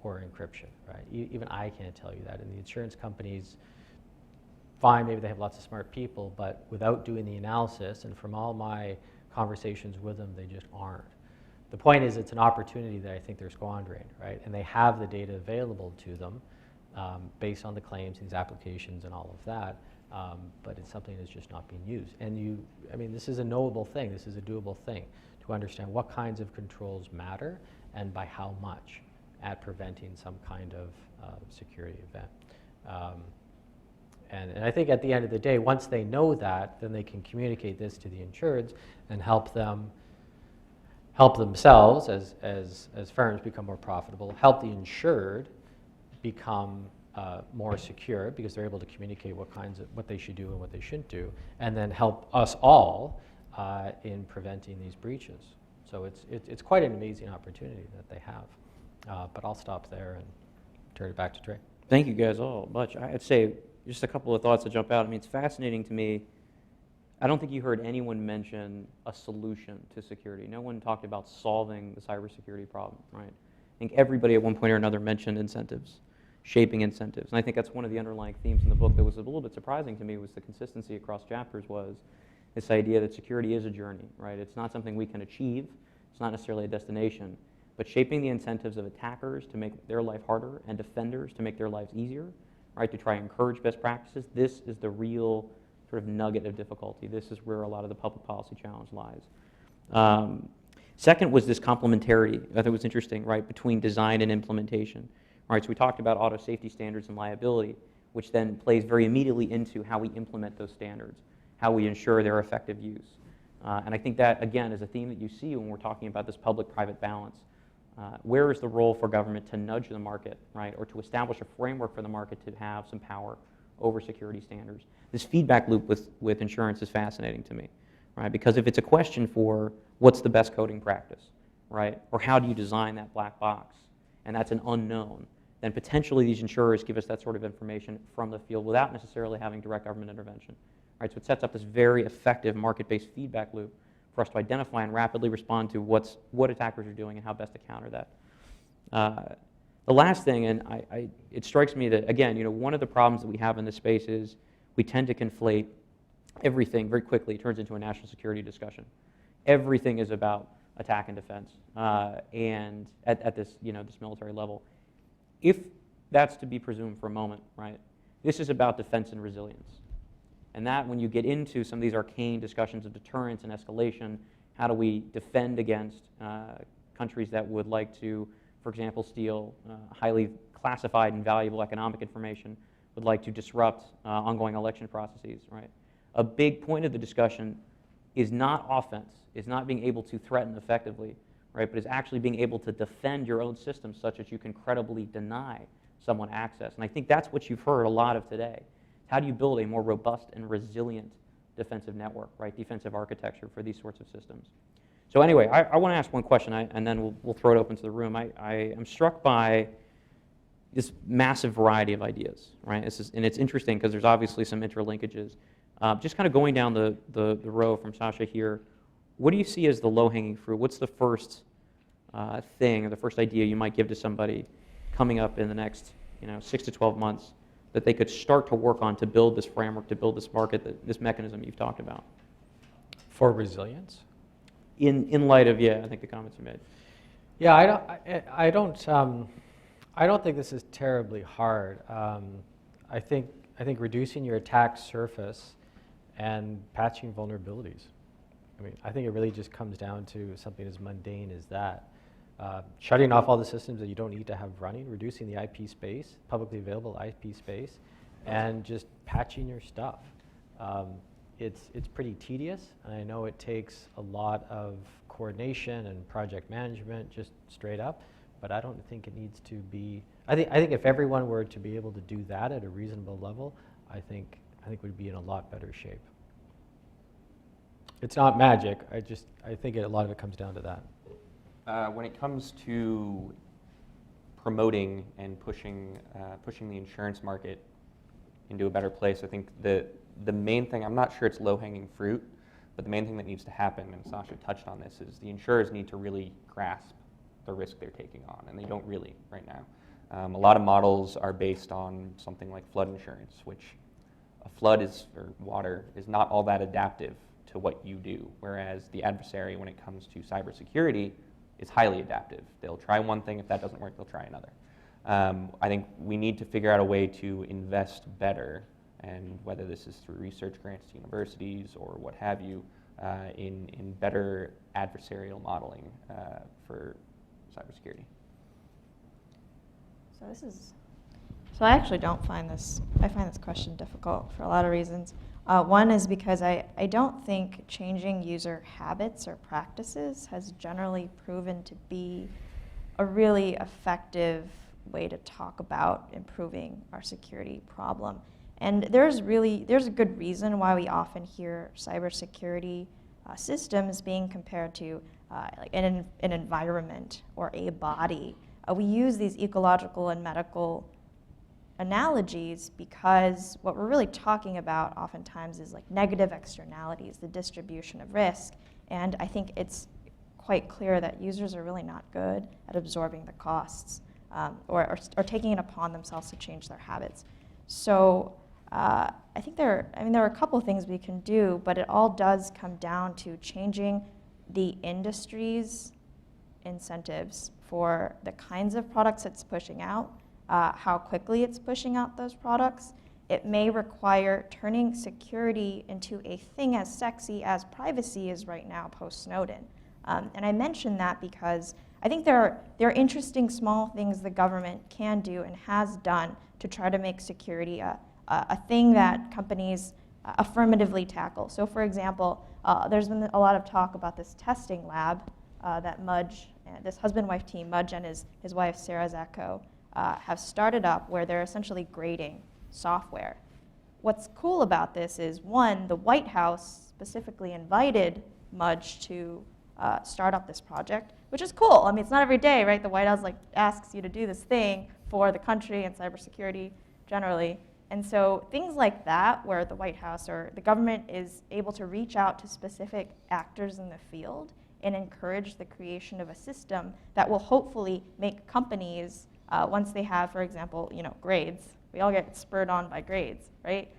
or encryption, right? Even I can't tell you that. And the insurance companies, fine, maybe they have lots of smart people, but without doing the analysis, and from all my conversations with them, they just aren't. The point is it's an opportunity that I think they're squandering, right? And they have the data available to them based on the claims, these applications and all of that. But it's something that's just not being used. And I mean, this is a knowable thing. This is a doable thing to understand what kinds of controls matter and by how much at preventing some kind of security event. And I think at the end of the day, once they know that, then they can communicate this to the insureds and help themselves as firms become more profitable, help the insured become more secure because they're able to communicate what they should do and what they shouldn't do, and then help us all in preventing these breaches. So it's quite an amazing opportunity that they have. But I'll stop there and turn it back to Trey. Thank you guys all much. I'd say just a couple of thoughts that jump out. I mean, it's fascinating to me. I don't think you heard anyone mention a solution to security. No one talked about solving the cybersecurity problem, right? I think everybody at one point or another mentioned incentives, shaping incentives. And I think that's one of the underlying themes in the book that was a little bit surprising to me was the consistency across chapters was This idea that security is a journey, right? It's not something we can achieve. It's not necessarily a destination, but shaping the incentives of attackers to make their life harder and defenders to make their lives easier, right? To try and encourage best practices. This is the real sort of nugget of difficulty. This is where a lot of the public policy challenge lies. Second was this complementarity. I thought it was interesting, right, between design and implementation. Right, so we talked about auto safety standards and liability, which then plays very immediately into how we implement those standards, how we ensure their effective use. And I think that, again, is a theme that you see when we're talking about this public-private balance. Where is the role for government to nudge the market, right, or to establish a framework for the market to have some power over security standards? This feedback loop with insurance is fascinating to me, right, because if it's a question for what's the best coding practice, right, or how do you design that black box, and that's an unknown, then potentially these insurers give us that sort of information from the field without necessarily having direct government intervention. Right, so it sets up this very effective market-based feedback loop for us to identify and rapidly respond to what attackers are doing and how best to counter that. The last thing, and it strikes me that, again, one of the problems that we have in this space is we tend to conflate everything very quickly. It turns into a national security discussion. Everything is about attack and defense, and at this, this military level. If that's to be presumed for a moment, right, this is about defense and resilience. And that, when you get into some of these arcane discussions of deterrence and escalation, how do we defend against countries that would like to, for example, steal highly classified and valuable economic information, would like to disrupt ongoing election processes, right? A big point of the discussion is not offense, is not being able to threaten effectively, right, but is actually being able to defend your own system such that you can credibly deny someone access. And I think that's what you've heard a lot of today. How do you build a more robust and resilient defensive network, right? Defensive architecture for these sorts of systems. So anyway, I want to ask one question, and then we'll throw it open to the room. I am struck by this massive variety of ideas, right? And it's interesting because there's obviously some interlinkages. Just kind of going down the row from Sasha here, what do you see as the low-hanging fruit? What's the first thing or the first idea you might give to somebody coming up in the next 6 to 12 months that they could start to work on to build this framework, to build this market, this mechanism you've talked about? For resilience? In light of, I think the comments you made. Yeah, I don't think this is terribly hard. I think reducing your attack surface and patching vulnerabilities. I think it really just comes down to something as mundane as that. Shutting off all the systems that you don't need to have running, reducing the IP space, publicly available IP space, and just patching your stuff. It's pretty tedious, and I know it takes a lot of coordination and project management, just straight up, but I don't think it needs to be. I think if everyone were to be able to do that at a reasonable level, I think we'd be in a lot better shape. It's not magic. I think a lot of it comes down to that. When it comes to promoting and pushing the insurance market into a better place, I think the main thing, I'm not sure it's low-hanging fruit, but the main thing that needs to happen, and Sasha touched on this, is the insurers need to really grasp the risk they're taking on, and they don't really right now. A lot of models are based on something like flood insurance, which a flood or water is not all that adaptive to what you do, whereas the adversary, when it comes to cybersecurity, is highly adaptive. They'll try one thing, if that doesn't work, they'll try another. I think we need to figure out a way to invest better, and whether this is through research grants to universities or what have you, in better adversarial modeling for cybersecurity. So I actually don't find this, I find this question difficult for a lot of reasons. One is because I don't think changing user habits or practices has generally proven to be a really effective way to talk about improving our security problem. And there's a good reason why we often hear cybersecurity systems being compared to like an environment or a body. We use these ecological and medical analogies because what we're really talking about oftentimes is like negative externalities, the distribution of risk. And I think it's quite clear that users are really not good at absorbing the costs or taking it upon themselves to change their habits. So I think there are a couple things we can do, but it all does come down to changing the industry's incentives for the kinds of products it's pushing out, how quickly it's pushing out those products. It may require turning security into a thing as sexy as privacy is right now post-Snowden. And I mention that because I think there are interesting small things the government can do and has done to try to make security a thing that companies affirmatively tackle. So for example, there's been a lot of talk about this testing lab that Mudge, this husband-wife team, Mudge and his wife Sarah Zacco, have started up where they're essentially grading software. What's cool about this is, one, the White House specifically invited Mudge to start up this project, which is cool. I mean, it's not every day, right? The White House asks you to do this thing for the country and cybersecurity generally. And so things like that, where the White House or the government is able to reach out to specific actors in the field and encourage the creation of a system that will hopefully make companies, once they have, for example, grades, we all get spurred on by grades, right?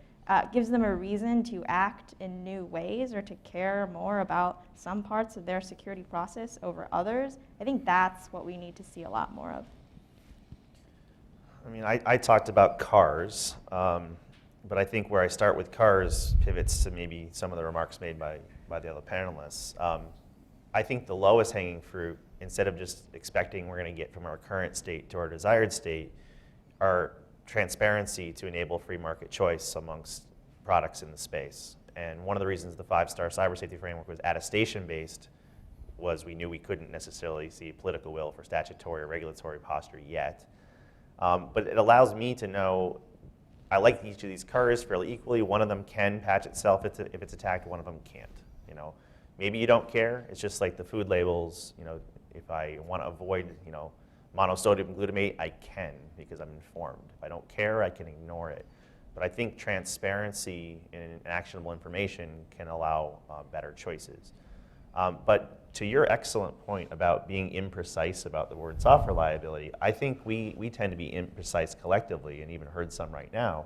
Gives them a reason to act in new ways or to care more about some parts of their security process over others. I think that's what we need to see a lot more of. I mean, I talked about cars, but I think where I start with cars pivots to maybe some of the remarks made by the other panelists. I think the lowest hanging fruit, instead of just expecting we're going to get from our current state to our desired state, are transparency to enable free market choice amongst products in the space. And one of the reasons the 5-star cyber safety framework was attestation-based was we knew we couldn't necessarily see political will for statutory or regulatory posture yet. But it allows me to know I like each of these cars fairly equally. One of them can patch itself if it's attacked, one of them can't. Maybe you don't care. It's just like the food labels. If I want to avoid monosodium glutamate, I can because I'm informed. If I don't care, I can ignore it. But I think transparency and actionable information can allow better choices. But to your excellent point about being imprecise about the word software liability, I think we tend to be imprecise collectively, and even heard some right now,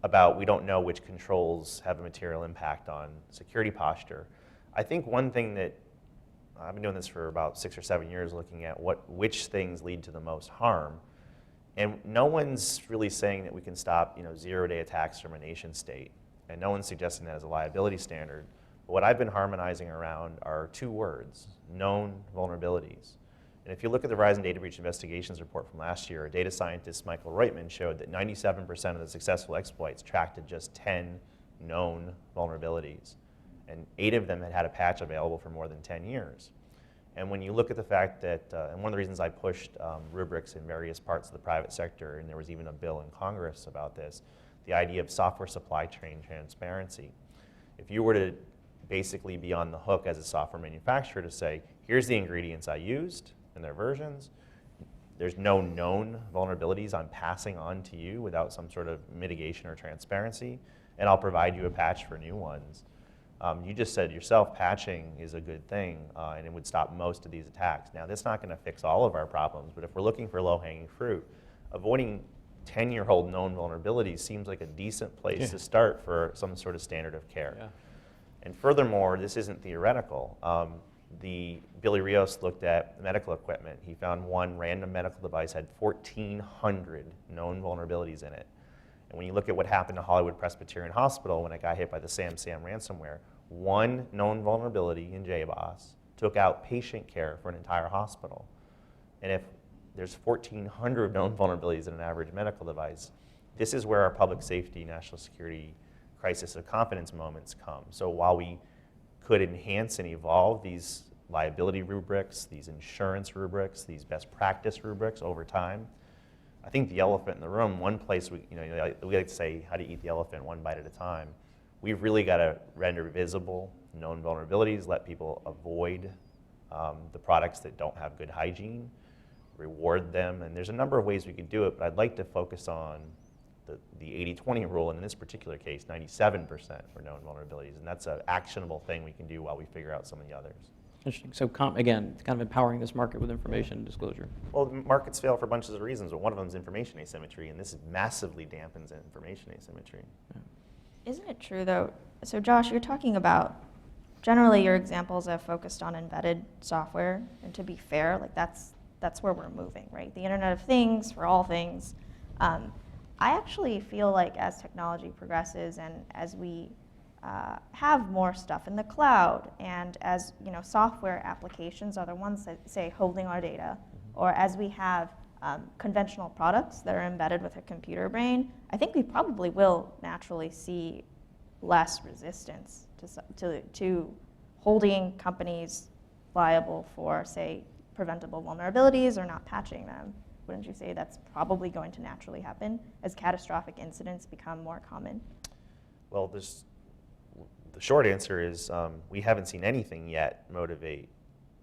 about we don't know which controls have a material impact on security posture. I think one thing that I've been doing this for about 6 or 7 years, looking at which things lead to the most harm. And no one's really saying that we can stop 0-day attacks from a nation state. And no one's suggesting that as a liability standard. But what I've been harmonizing around are 2 words, known vulnerabilities. And if you look at the Verizon Data Breach Investigations report from last year, data scientist Michael Reutman showed that 97% of the successful exploits tracked to just 10 known vulnerabilities. And 8 of them had had a patch available for more than 10 years. And when you look at the fact that, and one of the reasons I pushed rubrics in various parts of the private sector, and there was even a bill in Congress about this, the idea of software supply chain transparency. If you were to basically be on the hook as a software manufacturer to say, here's the ingredients I used and their versions, there's no known vulnerabilities I'm passing on to you without some sort of mitigation or transparency, and I'll provide you a patch for new ones. You just said yourself, patching is a good thing, and it would stop most of these attacks. Now, that's not going to fix all of our problems, but if we're looking for low-hanging fruit, avoiding 10-year-old known vulnerabilities seems like a decent place to start for some sort of standard of care. Yeah. And furthermore, this isn't theoretical. Billy Rios looked at medical equipment. He found one random medical device had 1,400 known vulnerabilities in it. And when you look at what happened to Hollywood Presbyterian Hospital when it got hit by the Sam ransomware, one known vulnerability in JBoss took out patient care for an entire hospital. And if there's 1,400 known vulnerabilities in an average medical device, this is where our public safety, national security, crisis of confidence moments come. So while we could enhance and evolve these liability rubrics, these insurance rubrics, these best practice rubrics over time, I think the elephant in the room, one place we like to say, how to eat the elephant one bite at a time. We've really got to render visible known vulnerabilities, let people avoid the products that don't have good hygiene, reward them, and there's a number of ways we could do it, but I'd like to focus on the 80-20 rule, and in this particular case, 97% for known vulnerabilities, and that's an actionable thing we can do while we figure out some of the others. Interesting. So again, it's kind of empowering this market with information disclosure. Well, markets fail for bunches of reasons, but one of them is information asymmetry, and this massively dampens information asymmetry. Isn't it true, though? So, Josh, you're talking about, generally your examples have focused on embedded software, and to be fair, like that's where we're moving, right? The Internet of Things for all things. I actually feel like as technology progresses and as we have more stuff in the cloud, and as software applications are the ones that say holding our data, or as we have conventional products that are embedded with a computer brain, I think we probably will naturally see less resistance to holding companies liable for, say, preventable vulnerabilities or not patching them. Wouldn't you say that's probably going to naturally happen as catastrophic incidents become more common? Well, the short answer is we haven't seen anything yet motivate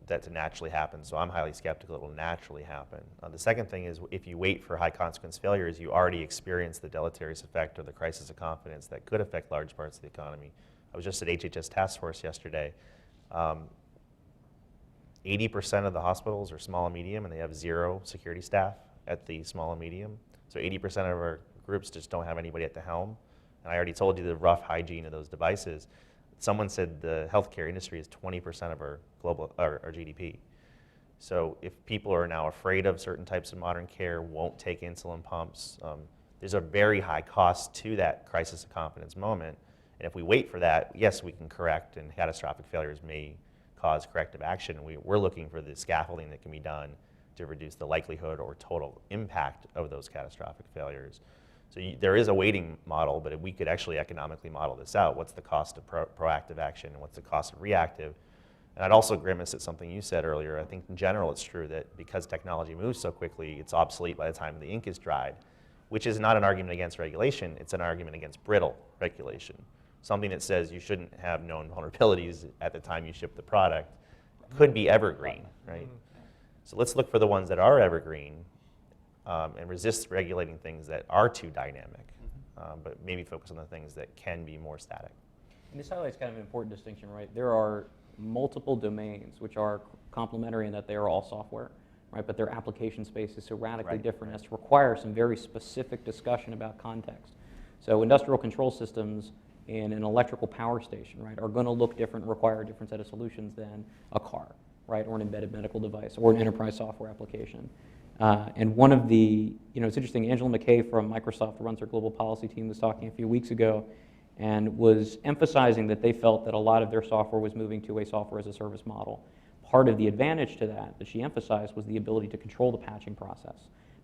that to naturally happen, so I'm highly skeptical it will naturally happen. The second thing is if you wait for high consequence failures, you already experience the deleterious effect or the crisis of confidence that could affect large parts of the economy. I was just at HHS Task Force yesterday. 80% of the hospitals are small and medium, and they have 0 security staff at the small and medium. So 80% of our groups just don't have anybody at the helm. And I already told you the rough hygiene of those devices. Someone said the healthcare industry is 20% of our our GDP. So if people are now afraid of certain types of modern care, won't take insulin pumps, there's a very high cost to that crisis of confidence moment. And if we wait for that, yes, we can correct, and catastrophic failures may cause corrective action. We're looking for the scaffolding that can be done to reduce the likelihood or total impact of those catastrophic failures. So there is a waiting model, but if we could actually economically model this out, what's the cost of proactive action and what's the cost of reactive? And I'd also grimace at something you said earlier. I think in general it's true that because technology moves so quickly, it's obsolete by the time the ink is dried, which is not an argument against regulation, it's an argument against brittle regulation. Something that says you shouldn't have known vulnerabilities at the time you ship the product could be evergreen, right? So let's look for the ones that are evergreen and resist regulating things that are too dynamic, but maybe focus on the things that can be more static. And this highlights kind of an important distinction, right? There are multiple domains which are complementary in that they are all software, right? But their application space is so radically different as to require some very specific discussion about context. So industrial control systems in an electrical power station, right, are going to look different, require a different set of solutions than a car, right, or an embedded medical device, or an enterprise software application. And one of the, it's interesting, Angela McKay from Microsoft, who runs our global policy team, was talking a few weeks ago and was emphasizing that they felt that a lot of their software was moving to a software as a service model. Part of the advantage to that she emphasized was the ability to control the patching process,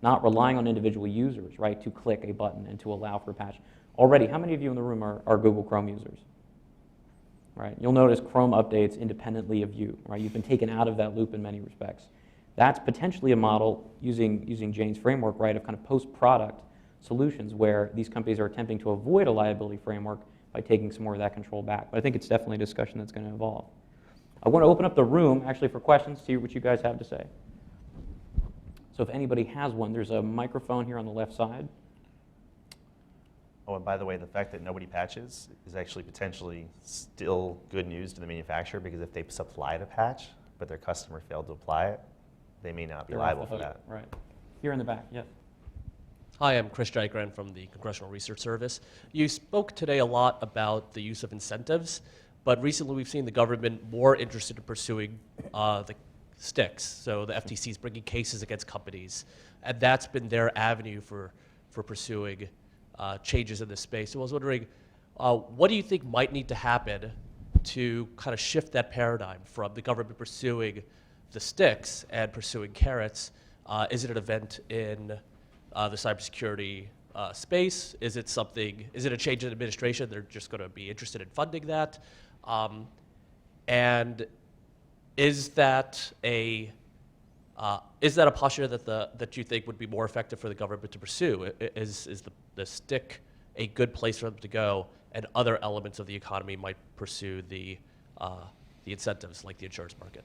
not relying on individual users, right, to click a button and to allow for a patch. Already, how many of you in the room are Google Chrome users? Right? You'll notice Chrome updates independently of you, right? You've been taken out of that loop in many respects. That's potentially a model using Jane's framework, right, of kind of post-product solutions where these companies are attempting to avoid a liability framework by taking some more of that control back. But I think it's definitely a discussion that's going to evolve. I want to open up the room, actually, for questions, see what you guys have to say. So if anybody has one, there's a microphone here on the left side. Oh, and by the way, the fact that nobody patches is actually potentially still good news to the manufacturer, because if they supply the patch, but their customer failed to apply it, they may not be liable for that. Right. Here in the back, yes. Hi, I'm Chris Jagran from the Congressional Research Service. You spoke today a lot about the use of incentives, but recently we've seen the government more interested in pursuing the sticks. So the FTC is bringing cases against companies, and that's been their avenue for pursuing changes in this space. So I was wondering, what do you think might need to happen to kind of shift that paradigm from the government pursuing the sticks and pursuing carrots? Is it an event in the cybersecurity space? Is it a change in administration? They're just going to be interested in funding that? And is that a posture that you think would be more effective for the government to pursue? Is the stick a good place for them to go, and other elements of the economy might pursue the incentives, like the insurance market?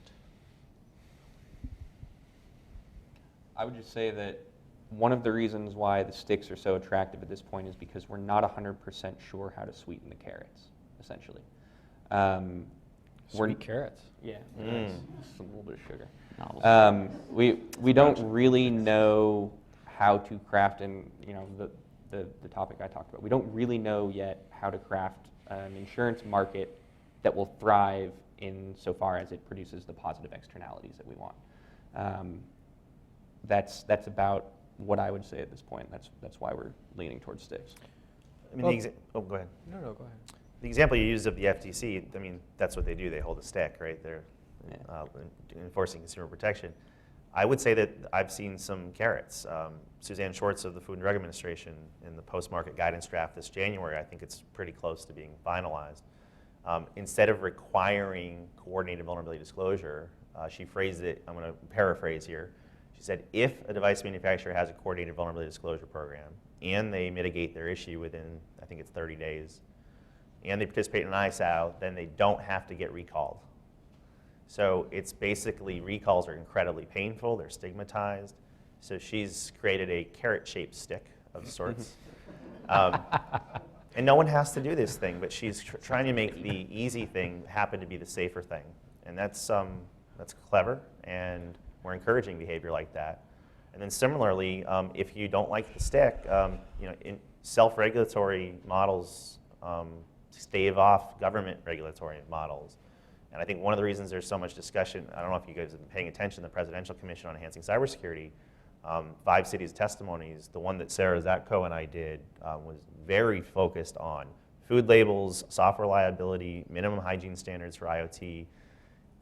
I would just say that one of the reasons why the sticks are so attractive at this point is because we're not 100% sure how to sweeten the carrots, essentially. Sweet carrots. Yeah, Mm. just a little bit of sugar. Novels. We don't really know how to craft, and the topic I talked about. We don't really know yet how to craft an insurance market that will thrive insofar as it produces the positive externalities that we want. That's about what I would say at this point. That's why we're leaning towards sticks. I mean, Well- go ahead. No, go ahead. The example you used of the FTC, I mean, that's what they do. They hold a stick, right? They're enforcing consumer protection. I would say that I've seen some carrots. Suzanne Schwartz of the Food and Drug Administration in the post-market guidance draft this January, I think it's pretty close to being finalized. Instead of requiring coordinated vulnerability disclosure, she phrased it, I'm going to paraphrase here. She said, if a device manufacturer has a coordinated vulnerability disclosure program and they mitigate their issue within, I think it's 30 days, and they participate in an ISAO, then they don't have to get recalled. So it's basically, recalls are incredibly painful, they're stigmatized. So she's created a carrot-shaped stick of sorts. And no one has to do this thing, but she's trying to make the easy thing happen to be the safer thing. And that's clever, and we're encouraging behavior like that. And then similarly, if you don't like the stick, in self-regulatory models stave off government regulatory models. And I think one of the reasons there's so much discussion, I don't know if you guys have been paying attention, the Presidential Commission on Enhancing Cybersecurity, 5 cities' testimonies, the one that Sarah Zatko and I did was very focused on food labels, software liability, minimum hygiene standards for IoT.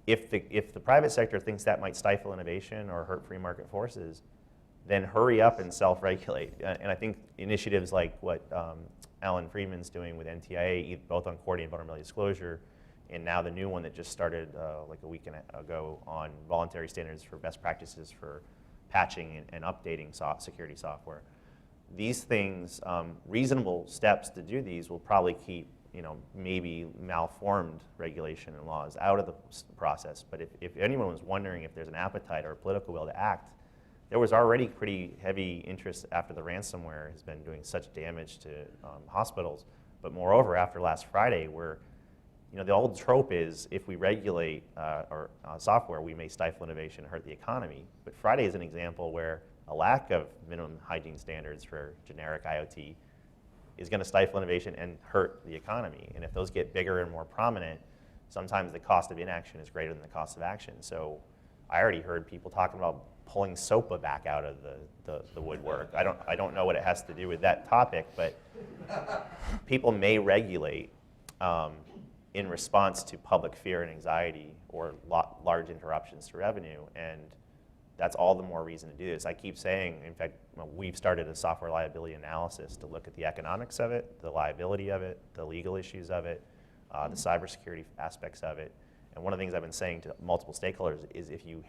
If the private sector thinks that might stifle innovation or hurt free market forces, then hurry up and self-regulate. And I think initiatives like what Alan Friedman's doing with NTIA, both on coordinated vulnerability disclosure, and now the new one that just started like a week ago on voluntary standards for best practices for patching and updating security software. These things, reasonable steps to do these will probably keep maybe malformed regulation and laws out of the process. But if anyone was wondering if there's an appetite or a political will to act, there was already pretty heavy interest after the ransomware has been doing such damage to hospitals. But moreover, after last Friday, where the old trope is if we regulate software, we may stifle innovation and hurt the economy. But Friday is an example where a lack of minimum hygiene standards for generic IoT is going to stifle innovation and hurt the economy. And if those get bigger and more prominent, sometimes the cost of inaction is greater than the cost of action. So I already heard people talking about pulling SOPA back out of the woodwork. I don't know what it has to do with that topic, but people may regulate in response to public fear and anxiety or large interruptions to revenue, and that's all the more reason to do this. I keep saying, in fact, we've started a software liability analysis to look at the economics of it, the liability of it, the legal issues of it, the cybersecurity aspects of it. And one of the things I've been saying to multiple stakeholders is if you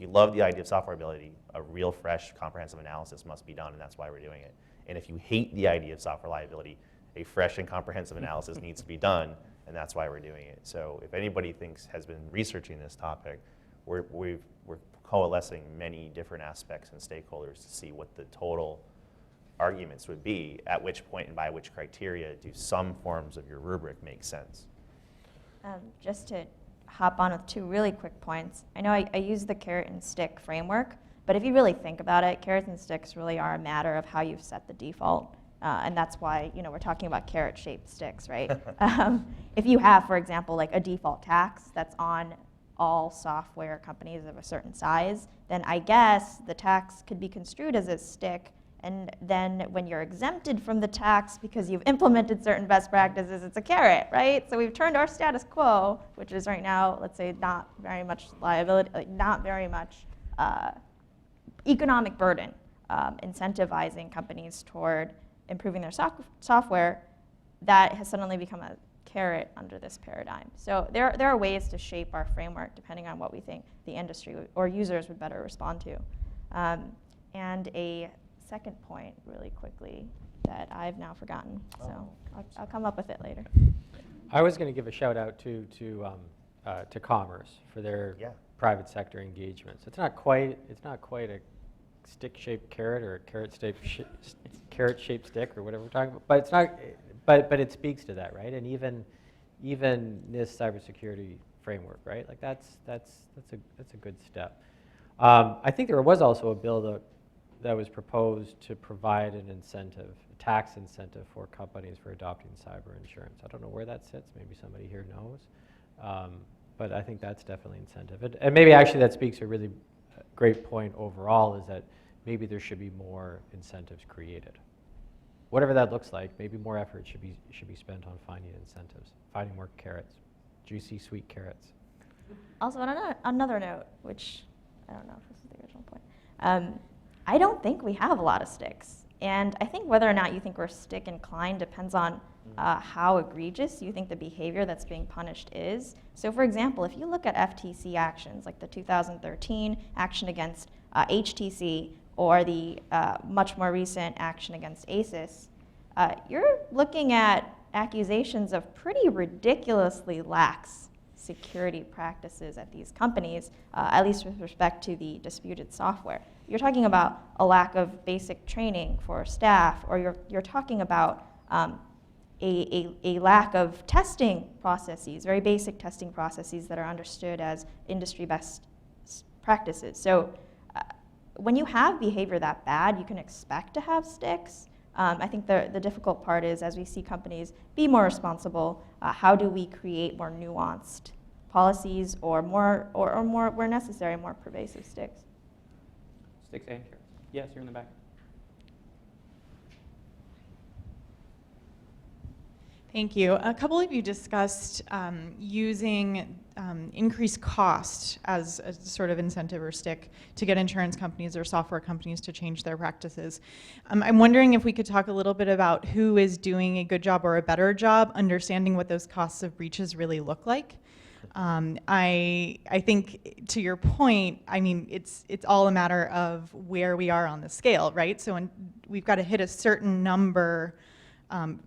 love the idea of software liability, a real fresh comprehensive analysis must be done, and that's why we're doing it. And if you hate the idea of software liability, a fresh and comprehensive analysis needs to be done, and that's why we're doing it. So if anybody has been researching this topic, we're coalescing many different aspects and stakeholders to see what the total arguments would be, at which point and by which criteria do some forms of your rubric make sense. Just to hop on with 2 really quick points. I know I use the carrot and stick framework, but if you really think about it, carrots and sticks really are a matter of how you've set the default. And that's why we're talking about carrot-shaped sticks, right? If you have, for example, like a default tax that's on all software companies of a certain size, then I guess the tax could be construed as a stick. And then when you're exempted from the tax because you've implemented certain best practices, it's a carrot, right? So we've turned our status quo, which is right now, let's say, not very much liability, not very much economic burden, incentivizing companies toward improving their software, that has suddenly become a carrot under this paradigm. So there are ways to shape our framework depending on what we think the industry or users would better respond to. And a second point, really quickly, that I've now forgotten. So I'll come up with it later. I was going to give a shout out to Commerce for their private sector engagements. It's not quite a stick-shaped carrot or a carrot-shaped stick or whatever we're talking about, but it's not. But it speaks to that, right? And even even NIST cybersecurity framework, right? Like that's a good step. I think there was also a bill that was proposed to provide an incentive, a tax incentive for companies for adopting cyber insurance. I don't know where that sits. Maybe somebody here knows. But I think that's definitely incentive. And maybe actually that speaks to a really great point overall, is that maybe there should be more incentives created. Whatever that looks like, maybe more effort should be spent on finding incentives, finding more carrots, juicy, sweet carrots. Also, on another note, which I don't know if this is the original point, I don't think we have a lot of sticks. And I think whether or not you think we're stick inclined depends on how egregious you think the behavior that's being punished is. So for example, if you look at FTC actions, like the 2013 action against HTC, or the much more recent action against ASUS, you're looking at accusations of pretty ridiculously lax security practices at these companies, at least with respect to the disputed software. You're talking about a lack of basic training for staff, or you're talking about a lack of testing processes, very basic testing processes that are understood as industry best practices. So when you have behavior that bad, you can expect to have sticks. I think the difficult part is, as we see companies be more responsible, how do we create more nuanced policies, or more, where necessary, more pervasive sticks? Sticks and carrots. Yes, you're in the back. Thank you. A couple of you discussed using increased cost as a sort of incentive or stick to get insurance companies or software companies to change their practices. I'm wondering if we could talk a little bit about who is doing a good job or a better job understanding what those costs of breaches really look like. I think, to your point, I mean, it's all a matter of where we are on the scale, right? So we've got to hit a certain number.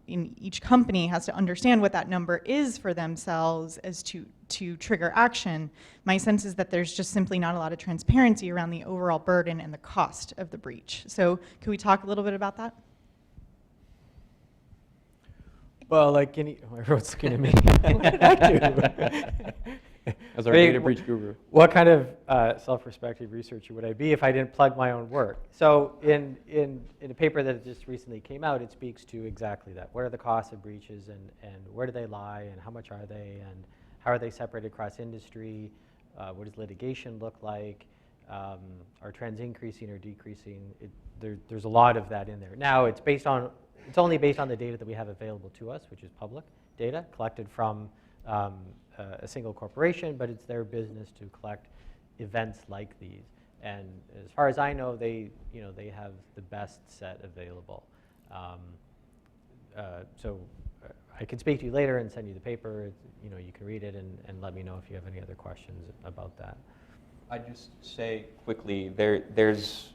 In each company has to understand what that number is for themselves as to trigger action. My sense is that there's just simply not a lot of transparency around the overall burden and the cost of the breach. So can we talk a little bit about that? Well, like everyone's looking at me. What did I do? As our data breach guru. What kind of self-respective researcher would I be if I didn't plug my own work? So in a paper that just recently came out, it speaks to exactly that. What are the costs of breaches, and where do they lie, and how much are they, and how are they separated across industry? What does litigation look like? Are trends increasing or decreasing? There's a lot of that in there. Now, it's only based on the data that we have available to us, which is public data collected from a single corporation, but it's their business to collect events like these. And as far as I know, they have the best set available. So I can speak to you later and send you the paper. You can read it and let me know if you have any other questions about that. I'd just say quickly, there's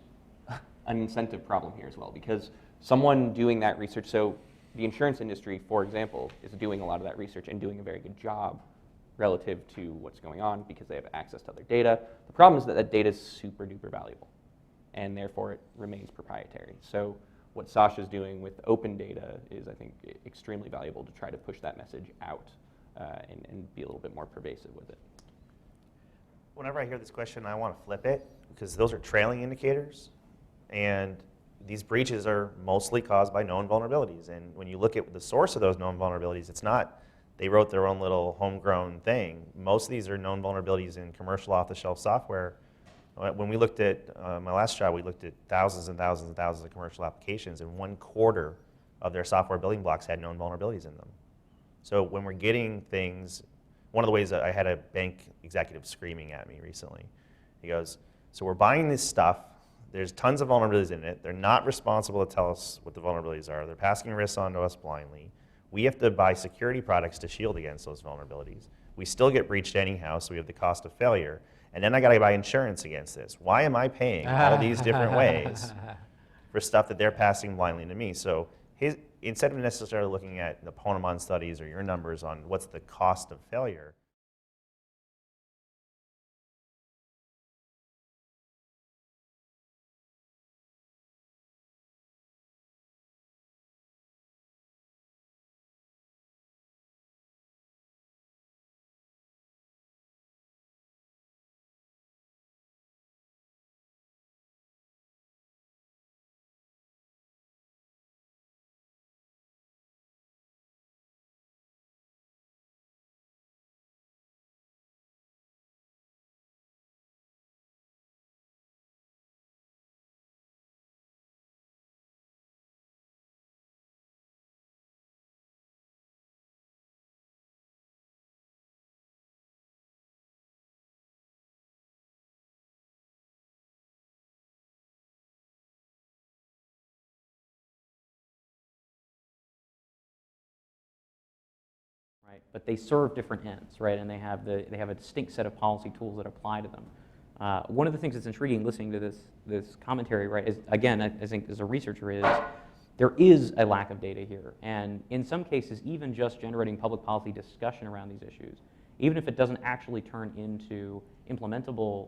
an incentive problem here as well, because someone doing that research, so the insurance industry, for example, is doing a lot of that research and doing a very good job relative to what's going on because they have access to other data. The problem is that that data is super duper valuable, and therefore it remains proprietary. So what Sasha's doing with open data is, I think, extremely valuable to try to push that message out and be a little bit more pervasive with it. Whenever I hear this question, I want to flip it, because those are trailing indicators, and these breaches are mostly caused by known vulnerabilities. And when you look at the source of those known vulnerabilities, it's not they wrote their own little homegrown thing. Most of these are known vulnerabilities in commercial off-the-shelf software. When we looked at my last job, we looked at thousands and thousands and thousands of commercial applications, and 1/4 of their software building blocks had known vulnerabilities in them. So when we're getting things, one of the ways that I had a bank executive screaming at me recently. He goes, so we're buying this stuff. There's tons of vulnerabilities in it. They're not responsible to tell us what the vulnerabilities are. They're passing risks on to us blindly. We have to buy security products to shield against those vulnerabilities. We still get breached anyhow, so we have the cost of failure. And then I got to buy insurance against this. Why am I paying all these different ways for stuff that they're passing blindly to me? So instead of necessarily looking at the Ponemon studies or your numbers on what's the cost of failure, right? But they serve different ends, right? And they have a distinct set of policy tools that apply to them. One of the things that's intriguing listening to this commentary, right, is, again, I think as a researcher, is there is a lack of data here. And in some cases, even just generating public policy discussion around these issues, even if it doesn't actually turn into implementable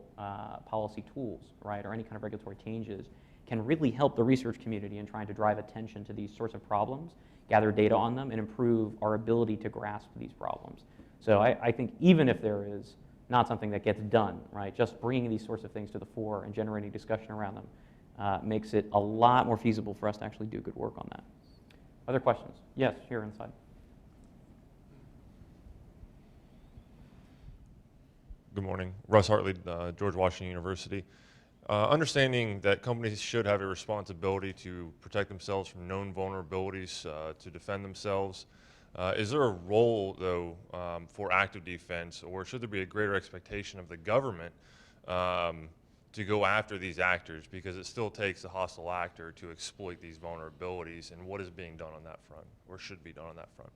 policy tools, right, or any kind of regulatory changes, can really help the research community in trying to drive attention to these sorts of problems, gather data on them, and improve our ability to grasp these problems. So I think even if there is not something that gets done, right, just bringing these sorts of things to the fore and generating discussion around them makes it a lot more feasible for us to actually do good work on that. Other questions? Yes, here inside. Good morning. Russ Hartley, George Washington University. Understanding that companies should have a responsibility to protect themselves from known vulnerabilities to defend themselves, is there a role, though, for active defense, or should there be a greater expectation of the government to go after these actors, because it still takes a hostile actor to exploit these vulnerabilities, and what is being done on that front, or should be done on that front?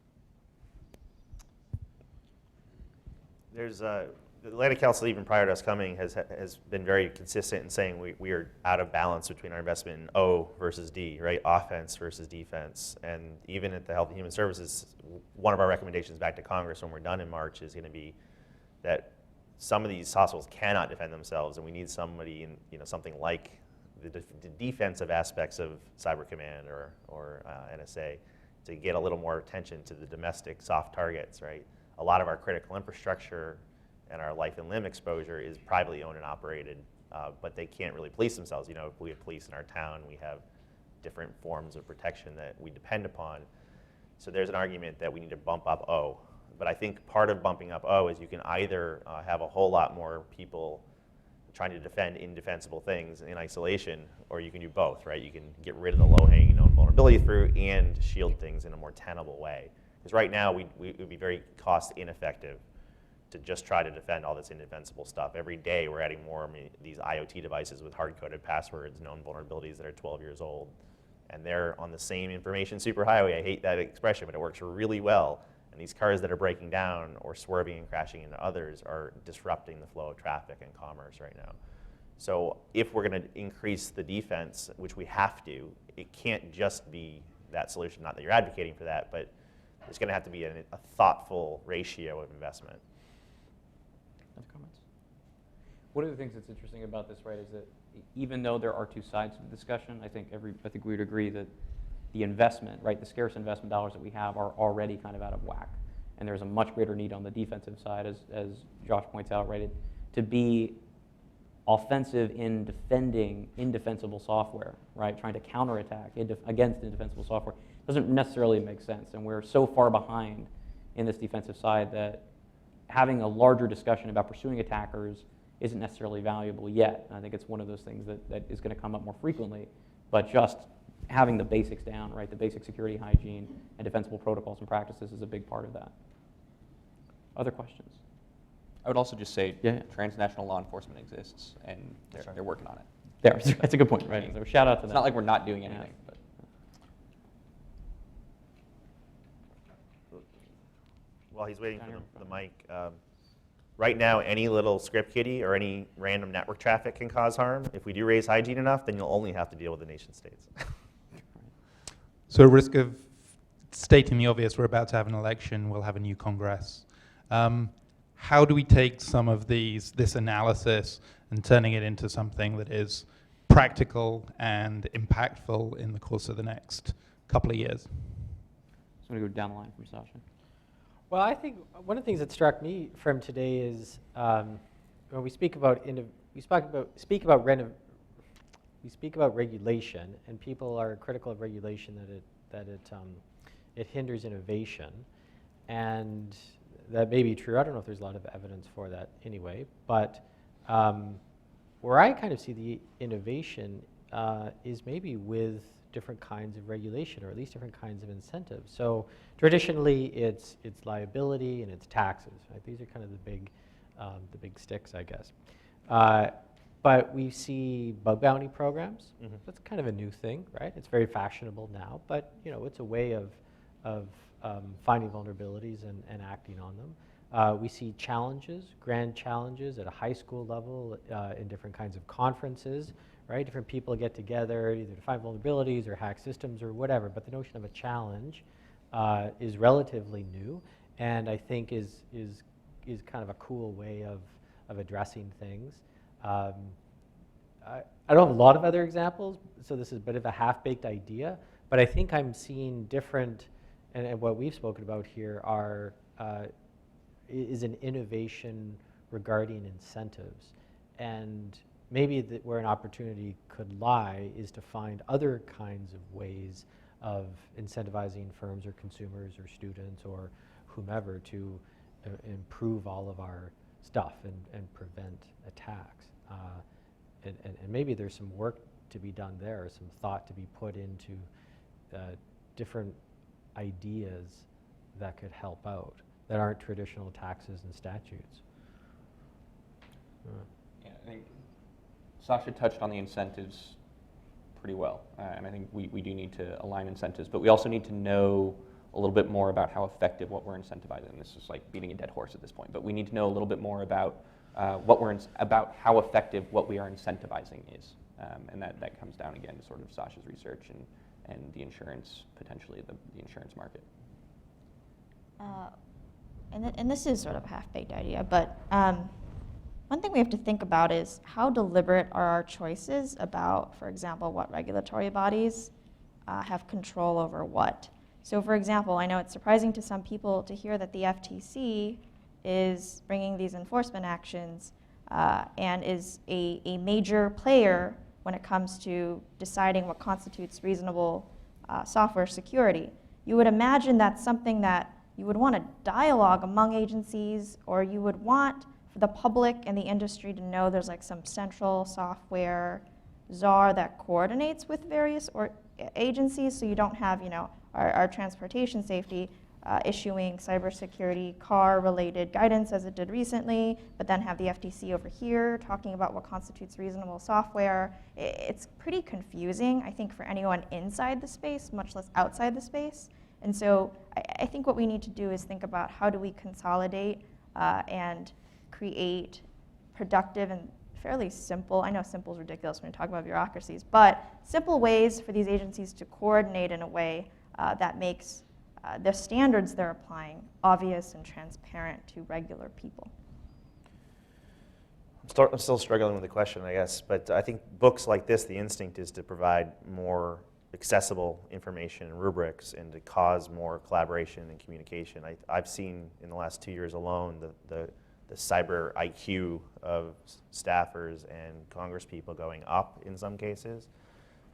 There's the Atlantic Council, even prior to us coming, has been very consistent in saying we are out of balance between our investment in O versus D, right? Offense versus defense. And even at the Health and Human Services, one of our recommendations back to Congress when we're done in March is going to be that some of these hospitals cannot defend themselves, and we need somebody in something like the defensive aspects of Cyber Command or NSA to get a little more attention to the domestic soft targets, right? A lot of our critical infrastructure and our life and limb exposure is privately owned and operated, but they can't really police themselves. We have police in our town, we have different forms of protection that we depend upon. So there's an argument that we need to bump up O. But I think part of bumping up O is you can either have a whole lot more people trying to defend indefensible things in isolation, or you can do both, right? You can get rid of the low-hanging known vulnerability through and shield things in a more tenable way. Because right now, it would be very cost ineffective to just try to defend all this indefensible stuff. Every day we're adding more of these IoT devices with hard-coded passwords, known vulnerabilities that are 12 years old. And they're on the same information superhighway. I hate that expression, but it works really well. And these cars that are breaking down or swerving and crashing into others are disrupting the flow of traffic and commerce right now. So if we're going to increase the defense, which we have to, it can't just be that solution. Not that you're advocating for that, but there's going to have to be a thoughtful ratio of investment. Other comments? One of the things that's interesting about this, right, is that even though there are two sides to the discussion, I think we would agree that the investment, right, the scarce investment dollars that we have are already kind of out of whack. And there's a much greater need on the defensive side, as Josh points out, right, to be offensive in defending indefensible software, right, trying to counterattack against indefensible software doesn't necessarily make sense. And we're so far behind in this defensive side that having a larger discussion about pursuing attackers isn't necessarily valuable yet. And I think it's one of those things that is going to come up more frequently, but just having the basics down, right, the basic security hygiene and defensible protocols and practices is a big part of that. Other questions? I would also just say Yeah. transnational law enforcement exists, and they're working on it. That's a good point, right? So shout out to them. It's not like we're not doing anything. Yeah. But. While he's waiting for the mic, right now, any little script kiddie or any random network traffic can cause harm. If we do raise hygiene enough, then you'll only have to deal with the nation states. So at risk of stating the obvious, we're about to have an election, we'll have a new Congress. How do we take some of this analysis and turning it into something that is practical and impactful in the course of the next couple of years? So I'm going to go down the line from Sasha. Well, I think one of the things that struck me from today is when we speak about regulation, and people are critical of regulation that it hinders innovation, and that may be true. I don't know if there's a lot of evidence for that anyway, but where I kind of see the innovation is maybe with different kinds of regulation, or at least different kinds of incentives. So traditionally, it's liability and it's taxes. Right? These are kind of the big sticks, I guess. But we see bug bounty programs. Mm-hmm. That's kind of a new thing, right? It's very fashionable now, but it's a way of finding vulnerabilities and acting on them. We see challenges, grand challenges at a high school level in different kinds of conferences, right? Different people get together either to find vulnerabilities or hack systems or whatever, but the notion of a challenge is relatively new, and I think is kind of a cool way of addressing things. I don't have a lot of other examples, so this is a bit of a half-baked idea, but I think I'm seeing different, and what we've spoken about here is an innovation regarding incentives. And maybe where an opportunity could lie is to find other kinds of ways of incentivizing firms or consumers or students or whomever to improve all of our stuff and prevent attacks. And maybe there's some work to be done there, some thought to be put into different ideas that could help out, that aren't traditional taxes and statutes. Yeah, I think Sasha touched on the incentives pretty well, and I think we do need to align incentives, but we also need to know a little bit more about how effective what we're incentivizing. This is like beating a dead horse at this point, but we need to know a little bit more about about how effective what we are incentivizing is, and that comes down again to sort of Sasha's research and the insurance, potentially the insurance market. And this is sort of a half-baked idea, but one thing we have to think about is how deliberate are our choices about, for example, what regulatory bodies have control over what. So for example, I know it's surprising to some people to hear that the FTC is bringing these enforcement actions and is a major player when it comes to deciding what constitutes reasonable software security. You would imagine that's something that you would want a dialogue among agencies, or you would want for the public and the industry to know there's like some central software czar that coordinates with various agencies, so you don't have, you know, our transportation safety issuing cybersecurity car-related guidance as it did recently, but then have the FTC over here talking about what constitutes reasonable software. It's pretty confusing, I think, for anyone inside the space, much less outside the space. And so I think what we need to do is think about how do we consolidate and create productive and fairly simple, I know simple is ridiculous when you talk about bureaucracies, but simple ways for these agencies to coordinate in a way that makes the standards they're applying obvious and transparent to regular people. I'm still struggling with the question, I guess, but I think books like this, the instinct is to provide more accessible information and rubrics and to cause more collaboration and communication. I've seen in the last 2 years alone the cyber IQ of staffers and congresspeople going up in some cases,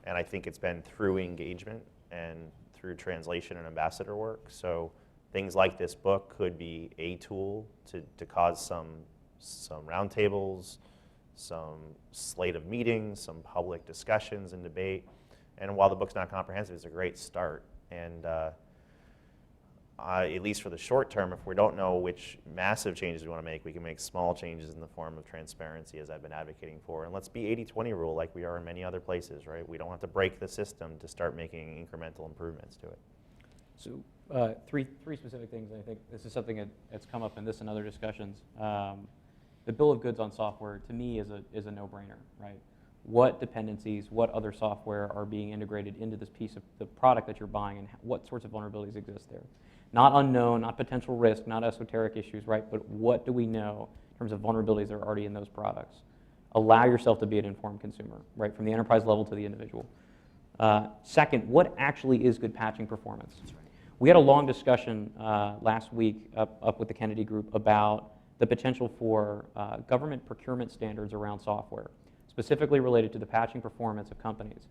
and I think it's been through engagement and through translation and ambassador work. So things like this book could be a tool to cause some roundtables, some slate of meetings, some public discussions and debate. And while the book's not comprehensive, it's a great start. And at least for the short term, if we don't know which massive changes we want to make, we can make small changes in the form of transparency, as I've been advocating for. And let's be 80-20 rule like we are in many other places, right? We don't have to break the system to start making incremental improvements to it. So three specific things. I think this is something that's come up in this and other discussions. The bill of goods on software, to me, is a no-brainer, right? What dependencies, what other software are being integrated into this piece of the product that you're buying, and what sorts of vulnerabilities exist there? Not unknown, not potential risk, not esoteric issues, right? But what do we know in terms of vulnerabilities that are already in those products? Allow yourself to be an informed consumer, right? From the enterprise level to the individual. Second, what actually is good patching performance? We had a long discussion last week up with the Kennedy Group about the potential for government procurement standards around software, specifically related to the patching performance of companies.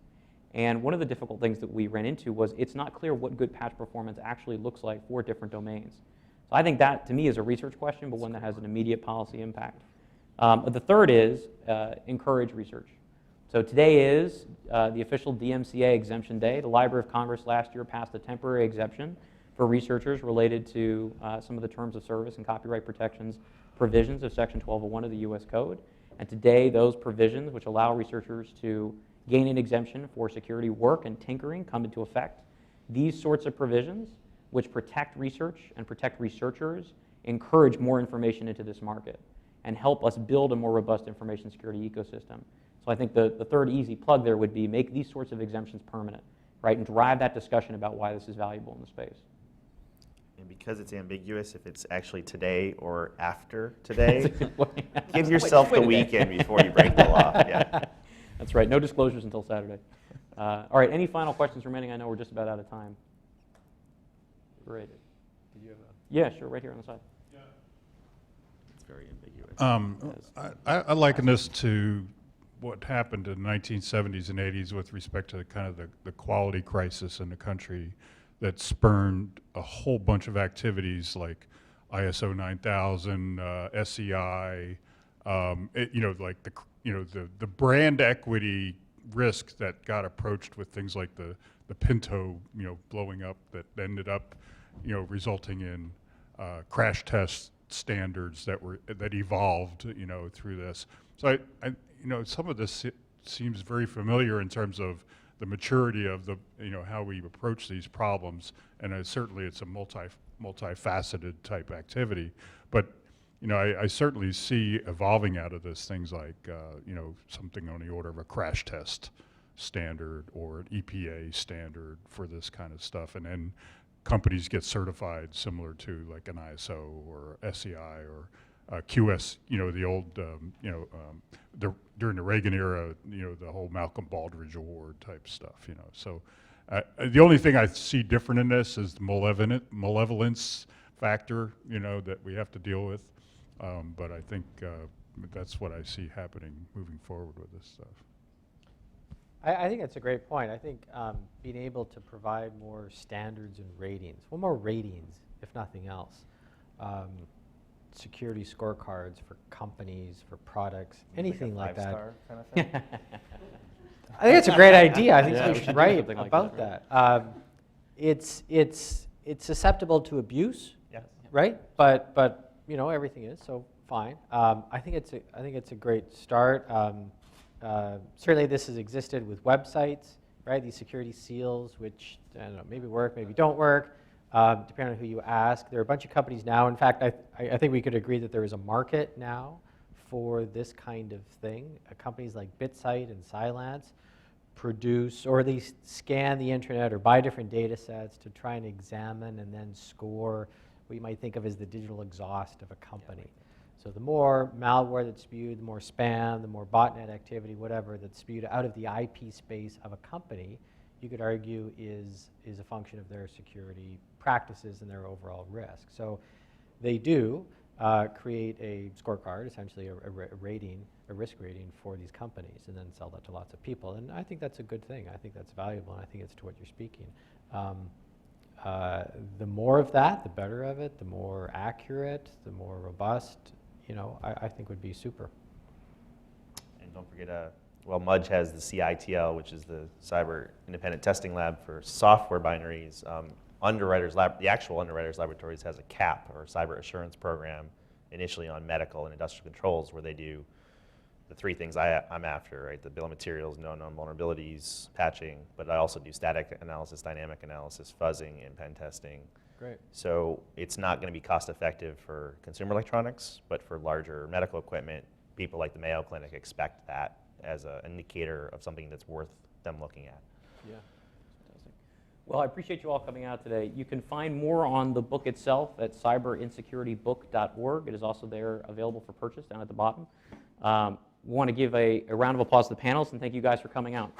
And one of the difficult things that we ran into was it's not clear what good patch performance actually looks like for different domains. So I think that, to me, is a research question, but one that has an immediate policy impact. The third is encourage research. So today is the official Dmca Exemption Day. The Library of Congress last year passed a temporary exemption for researchers related to some of the terms of service and copyright protections provisions of Section 1201 of the U.S. Code. And today, those provisions, which allow researchers to gain an exemption for security work and tinkering, come into effect. These sorts of provisions which protect research and protect researchers, encourage more information into this market, and help us build a more robust information security ecosystem. So I think the third easy plug there would be make these sorts of exemptions permanent, right, and drive that discussion about why this is valuable in the space. And because it's ambiguous, if it's actually today or after today, give yourself the weekend before you break the law. Yeah. That's right. No disclosures until Saturday. All right. Any final questions remaining? I know we're just about out of time. Great. Did you have a? Yeah, sure. Right here on the side. Yeah. It's very ambiguous. I liken this to what happened in the 1970s and 80s with respect to the quality crisis in the country that spurned a whole bunch of activities like ISO 9000, SEI, the brand equity risk that got approached with things like the Pinto, blowing up that ended up, resulting in crash test standards that evolved, through this. So some of this seems very familiar in terms of the maturity of how we approach these problems, and certainly it's a multifaceted type activity. But I certainly see evolving out of this things like something on the order of a crash test standard or an EPA standard for this kind of stuff, and then companies get certified similar to like an ISO or SEI or QS, the old, during the Reagan era, the whole Malcolm Baldrige Award type stuff, So the only thing I see different in this is the malevolence factor, that we have to deal with. But I think that's what I see happening moving forward with this stuff. I think that's a great point. I think being able to provide more standards and ratings, well, more ratings, if nothing else. Security scorecards for companies, for products, anything like that. Five-star kind of thing? I think it's a great idea. I think Yeah, we we should should do write something like about that, that. It's susceptible to abuse, Yes. right? But everything is, so fine. I think it's a great start. Certainly this has existed with websites, right? These security seals, which I don't know, maybe work, maybe don't work, depending on who you ask. There are a bunch of companies now. In fact, I think we could agree that there is a market now for this kind of thing. Companies like BitSite and Cylance produce, or at least scan the internet or buy different data sets to try and examine and then score what you might think of as the digital exhaust of a company. So the more malware that's spewed, the more spam, the more botnet activity, whatever, that's spewed out of the IP space of a company, you could argue is a function of their security practices and their overall risk. So they do create a scorecard, essentially a risk rating for these companies, and then sell that to lots of people. And I think that's a good thing. I think that's valuable, and I think it's to what you're speaking. The more of that, the better of it, the more accurate, the more robust, I think would be super. And don't forget, Mudge has the CITL, which is the Cyber Independent Testing Lab for software binaries. The actual Underwriters Laboratories has a CAP, or Cyber Assurance Program, initially on medical and industrial controls, where they do the three things I'm after, right? The bill of materials, known vulnerabilities, patching, but I also do static analysis, dynamic analysis, fuzzing, and pen testing. Great. So it's not going to be cost effective for consumer electronics, but for larger medical equipment, people like the Mayo Clinic expect that as an indicator of something that's worth them looking at. Yeah. Well, I appreciate you all coming out today. You can find more on the book itself at cyberinsecuritybook.org. It is also there available for purchase down at the bottom. We want to give a round of applause to the panelists, and thank you guys for coming out.